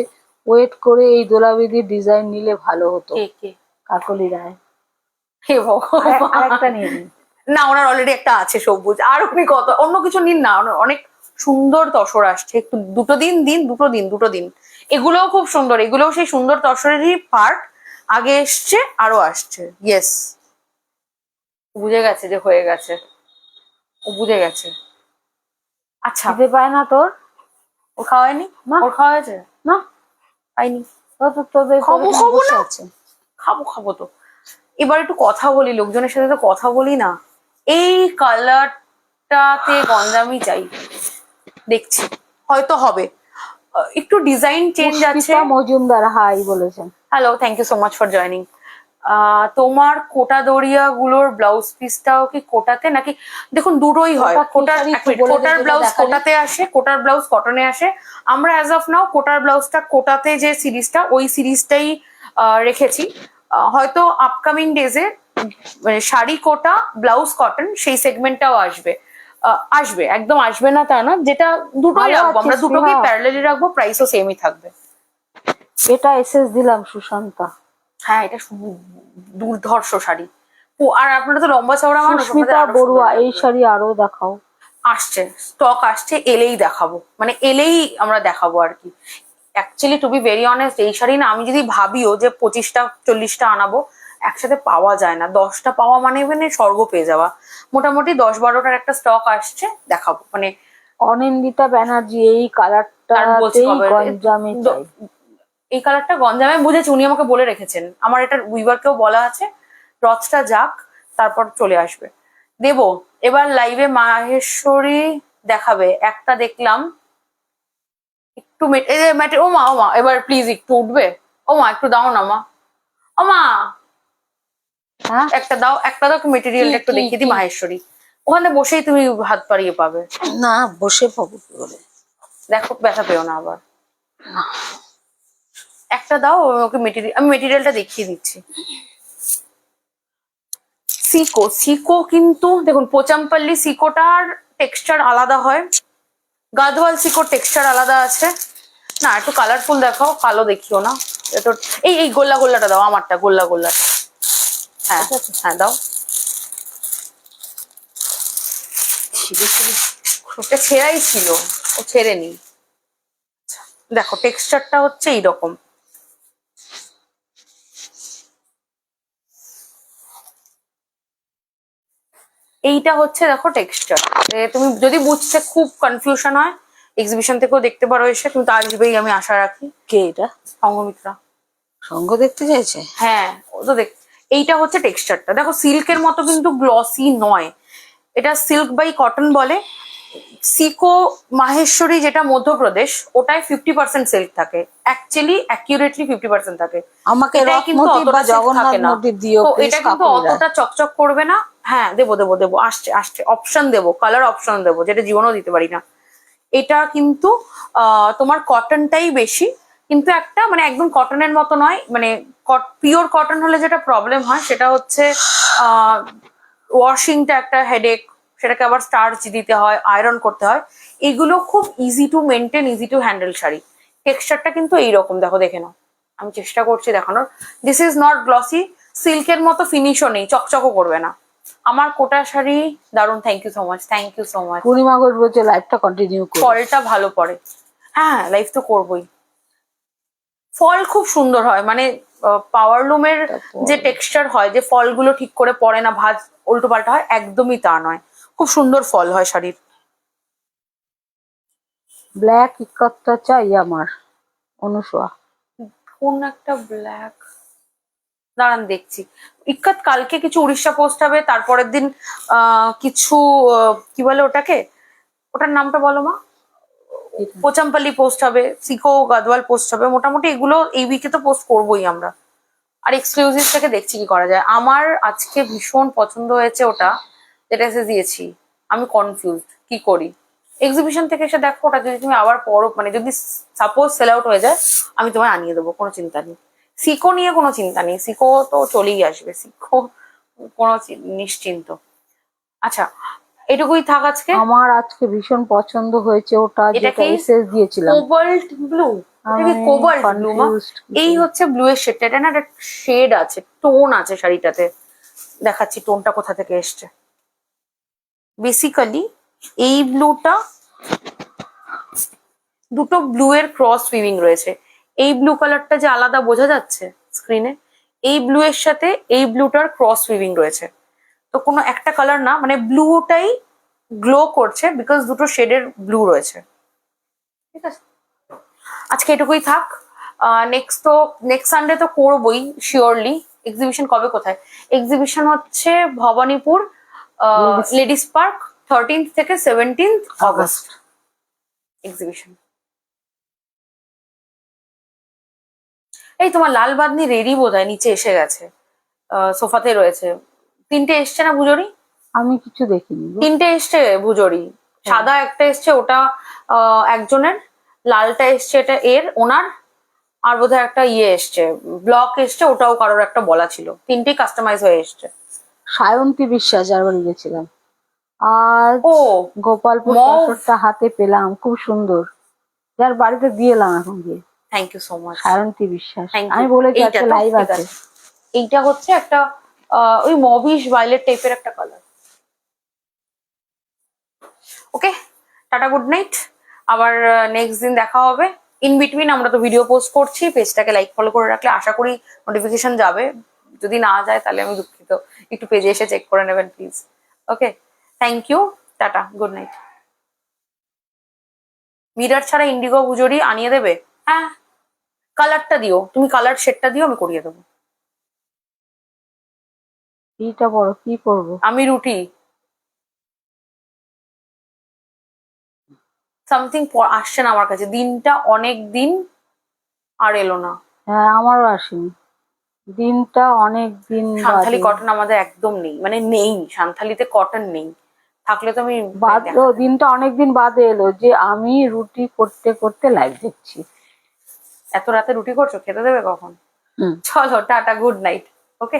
ওয়েট করে এই দোলাবেদির ডিজাইন নিলে ভালো হতো। কাকলি রায়, হে ভগবান, আরেকটা নিয়ে নিন না, ওনার অলরেডি একটা আছে সবুজ, আর আপনি কত অন্য কিছু নিন না, অনেক সুন্দর তসর আসছে, একটু দুটো দিন। এগুলোও খুব সুন্দর, এগুলোও সেই সুন্দর তসরেরই পার্ট, আগে এসছে আরো আসছে। ইয়েস, বুঝে গেছে যে হয়ে গেছে, ও বুঝে গেছে। আচ্ছা, দিতে পায় না তোর? ও খাওয়ায়নি? ওর খাওয়া হয়েছে না? পাইনি। তোদের খাবো না, খাবো তো। এবার একটু কথা বলি, লোকজনের সাথে তো কথা বলি না। এই কালারটাতে গঞ্জামি চাই, দেখছি হয়তো হবে, একটু ডিজাইন চেঞ্জ আছে। মজুমদার হাই বলেছেন, hello, thank you so much for joining. তোমার কোটা দড়িয়া গুলোর ব্লাউজ পিসটাও কি কোটাতে নাকি? দেখুন দুটোই হয়। কোটা কি শাড়ি একটু বলে কোটার দে, ব্লাউজ যেটা দেখালি। কোটাতে আসে, কোটার ব্লাউজ কটনে আসে। আমরা অ্যাজ অফ নাও কোটার ব্লাউজটা কোটাতে যে সিরিজটা, ওই সিরিজটাই রেখেছি। হয়তো আপকামিং ডেজে মানে শাড়ি কোটা ব্লাউজ কটন সেই সেগমেন্টটাও আসবে। আসবে, একদম আসবে না তা না। যেটা দুটোই ভালো রাখবো, আছে আমরা দুটোকেই স্নেহা। প্যারালালি রাখবো, প্রাইসও সেমই থাকবে। এটা এসএস দিলাম সুশান্তা। হ্যাঁ, এটা দুর্ধর্ষ শাড়ি। আর আপনারা তো লম্বা চওড়া মানুষ, আপনাদের সুস্মিতা আরো সুন্দর বড়ুয়া, এই লাগবে। শাড়ি আরো দেখাও। আসছে, স্টক আসছে, এলেই দেখাবো, মানে এলেই আমরা দেখাবো আর কি। Actually to be very honest, এই শাড়ি না আমি যদি ভাবিও যে 25টা 40টা আনাবো, একসাথে পাওয়া যায় না। 10টা পাওয়া মানে স্বর্গ পেয়ে যাওয়া। মোটামুটি 10-12টার একটা স্টক আসছে, দেখাবো মানে। অনিন্দিতা ব্যানার্জি, এই আর বলছি কালারটাতেই কবে গঞ্জামে চাই। এই কালারটা গঞ্জামে বুঝেছি, উনি আমাকে বলে রেখেছেন। আমার এটার উইভারকেও বলা আছে, রথটা যাক তারপর চলে আসবে, দেবো। এবার লাইভে মাহেশ্বরী দেখাবে, একটা দেখলাম একটু ও মা, ও মা, এবার প্লিজ একটু উঠবে। ও মা একটু দাও না মা, ও মা হ্যাঁ, একটা দাও, একটা দাও, মেটেরিয়ালটা একটু কি, দেখিয়ে দিই কি? মাহেশ্বরী। ওখানে বসেই তুমি হাত পাড়িয়ে পাবে। না, বসে পাবো কি করে? দেখো ব্যথা পেও না আবার। একটা দাও ওকে মেটেরিয়াল, আমি মেটেরিয়ালটা দেখিয়ে দিচ্ছি। সিকো, সিকো কিন্তু দেখুন পোচামপল্লি সিকোটার টেক্সচার আলাদা হয়, গাদওয়াল সিকোর টেক্সচার আলাদা আছে। না একটু কালারফুল দেখাও, কালো দেখিও না। একটু এই গোল্লা গোল্লাটা দাও, আমারটা গোল্লা গোল্লাটা। হ্যাঁ হ্যাঁ দাও। ওটা ছেঁড়াই ছিল, ও ছেড়েনি। দেখো টেক্সচারটা হচ্ছে এইরকম। এইটা হচ্ছে দেখো টেক্সচার। তুমি যদি বুঝতে খুব কনফিউশন হয়, এক্সিবিশন থেকেও দেখতে পারো এসে, তুমি তো আসবেই আমি আশা রাখি। কে এটা? সঙ্গমিত্রা। সঙ্গ দেখতে চাইছে? হ্যাঁ ও তো দেখ। এইটা হচ্ছে টেক্সচারটা দেখো, সিল্কের মতো কিন্তু গ্লসি নয়, এটা সিল্ক বাই কটন বলে। সিকো মাহেশ্বরী যেটা মধ্যপ্রদেশ, ওটায় 50% সিল্ক থাকে, অ্যাকচুয়ালি অ্যাকিউরেটলি 50% থাকে। আমাকে এটাই রক কিন্তু মোটিভ বা অতটা silk জগন্নাথ থাকে না। মোটিভ দিও তো প্লিজ এটা কিন্তু কাকুরা। অতটা চকচক করবে না। হ্যাঁ দেবো দেবো দেবো, আসছে আসছে, অপশন দেবো, কালার অপশন দেবো, যেটা জীবনেও দিতে পারি না। এটা কিন্তু তোমার কটনটাই বেশি, কিন্তু একটা মানে একদম কটনের মতো নয়। মানে পিওর কটন হলে যেটা প্রবলেম হয় সেটা হচ্ছে ওয়াশিংটা একটা হেডেক, সেটাকে আবার স্টার্চ দিতে হয়, আয়রন করতে হয়। এগুলো খুব easy to maintain, easy to handle sari. টেক্সচারটা কিন্তু এইরকম, দেখো দেখে নাও, আমি চেষ্টা করছি দেখানোর। দিস ইজ নট গ্লসি, সিল্কের মতো ফিনিশও নেই, চকচকও করবে না। আমার কোটা শাড়ি দারুণ। Thank you so much, thank you so much. Purnima Ghosh বলছে লাইভটা কন্টিনিউ করো। ফলটা ভালো পড়ে। হ্যাঁ লাইফ তো করবোই। ফল খুব সুন্দর হয়, মানে পাওয়ারলুমের যে টেক্সচার হয়, যে ফলগুলো ঠিক করে পড়ে না, ভাঁজ উল্টো পাল্টা হয়, একদমই তা নয়। খুব সুন্দর ফল হয় শাড়ির। ব্ল্যাক ইকটটা চাই আমার, অনুসোয়া। কোন একটা ব্ল্যাক, দাঁড়ান দেখছি। ইক্কাত কালকে কিছু উড়িষ্যা পোস্ট হবে, তারপরের দিন কিছু কি বলে ওটাকে, ওটার নামটা বলো মা, পোচামপাল্লি পোস্ট হবে, সিকো গাদওয়াল পোস্ট হবে। মোটামুটি এগুলো এই উইকে তো পোস্ট করবোই আমরা। আর এক্সক্লুসিভ থেকে দেখছি কি করা যায়। আমার আজকে ভীষণ পছন্দ হয়েছে ওটা, যেটা এসে দিয়েছি। আমি কনফিউজড কি করি। এক্সিবিশন থেকে এসে দেখো, ওটা যদি তুমি আবার পড়ো, মানে যদি সাপোজ সেল আউট হয়ে যায়, আমি তোমায় আনিয়ে দেবো, কোনো চিন্তা নেই। সিকো নিয়ে কোনো চিন্তা নেই, সিকো তো চলেই আসবে, সিকো কোনো নিশ্চিন্ত। আচ্ছা এটুকুই থাক আজকে। আমার আজকে ভীষণ পছন্দ হয়েছে ওটা, এটা যেটা কি এসএস দিয়েছিলাম। Cobalt blue? এটা কি আমি কোবাল্ট ব্লু মা? confused এই হচ্ছে ব্লু এর শেডটা, এটা না একটা শেড আছে, টোন আছে শাড়িটাতে। দেখাচ্ছি টোনটা কোথা থেকে এসছে। বেসিক্যালি এই ব্লুটা, দুটো ব্লু এর ক্রস উইভিং রয়েছে। এই ব্লু কালারটা যে আলাদা বোঝা যাচ্ছে স্ক্রিনে, এই ব্লু এর সাথে এই ব্লুটার ক্রস উইভিং রয়েছে। তো কোনো একটা কালার না, মানে ব্লুটাই গ্লো করছে, বিকজ দুটো শেডের ব্লু রয়েছে। ঠিক আছে, আজকে এটুকুই থাক। নেক্সট সানডে তো করবোই শিওরলি। এক্সিবিশন কবে, কোথায়? এক্সিবিশন হচ্ছে ভবানীপুর লেডিস পার্ক, 13th থেকে 17th অগস্ট এক্সিবিশন। এই তোমার লাল বাদনি রেডি বোধহয় নিচে এসে গেছে। সোফাতে রয়েছে। 3টে এসছে না ভুজরি? আমি কিছু দেখিনি গো। 3টে এসছে ভুজরি, সাদা একটা এসছে ওটা একজনের, লালটা এসছে এটা ওনার, আর বোধহয় একটা এসছে ব্লক এসছে, ওটাও কারোর একটা বলা ছিল। 3টেই কাস্টমাইজ হয়ে এসছে। সায়ন্তী বিশ্বাস যার বাড়ি গেছিলাম, আর ও গোপালপুর মৌ। তসরটা হাতে পেলাম, খুব সুন্দর, যার বাড়িতে দিয়ে এলাম এখন গিয়ে। Thank you so much. Sayanti Biswas, Thank you. আমি বলেছি এইটা আজকে তো লাইভ ঠিক আছে। আছে। এইটা হচ্ছে একটা ওই মবিশ ভায়োলেট টাইপের একটা কালার। ওকে, টাটা, গুড নাইট। আবার নেক্সট দিন দেখা হবে। ইন বিটুইন আমরা তো ভিডিও পোস্ট করছি, পেজটাকে লাইক ফলো করে রাখলে আশা করি নোটিফিকেশন যাবে। যদি না যায় তাহলে আমি দুঃখিত, একটু পেজে এসে চেক করে নেবেন please. Okay, thank you, tata, good night. Mirror ছাড়া ইন্ডিগো ভুজরি আনিয়ে দেবে? হ্যাঁ, কালারটা দিও, তুমি কালার শেডটা দিও, আমি করিয়ে দেবো। এইটা বড়, কি করবো? আমি রুটি সামথিং আসছে না আমার কাছে, দিনটা অনেক দিন আর এলো না। হ্যাঁ, আমারও আসেনি, দিনটা অনেক দিন সান্থালি বাদে। কটন আমাদের একদম নেই, মানে নেই, সান্থালিতে কটন নেই, থাকলে তো আমি দিনটা অনেকদিন বাদে এলো যে আমি রুটি করতে করতে লাইভ দেখছি। এত রাতে রুটি করছো, খেতে দেবে কখন? হুম। চলো টাটা, গুড নাইট। ওকে।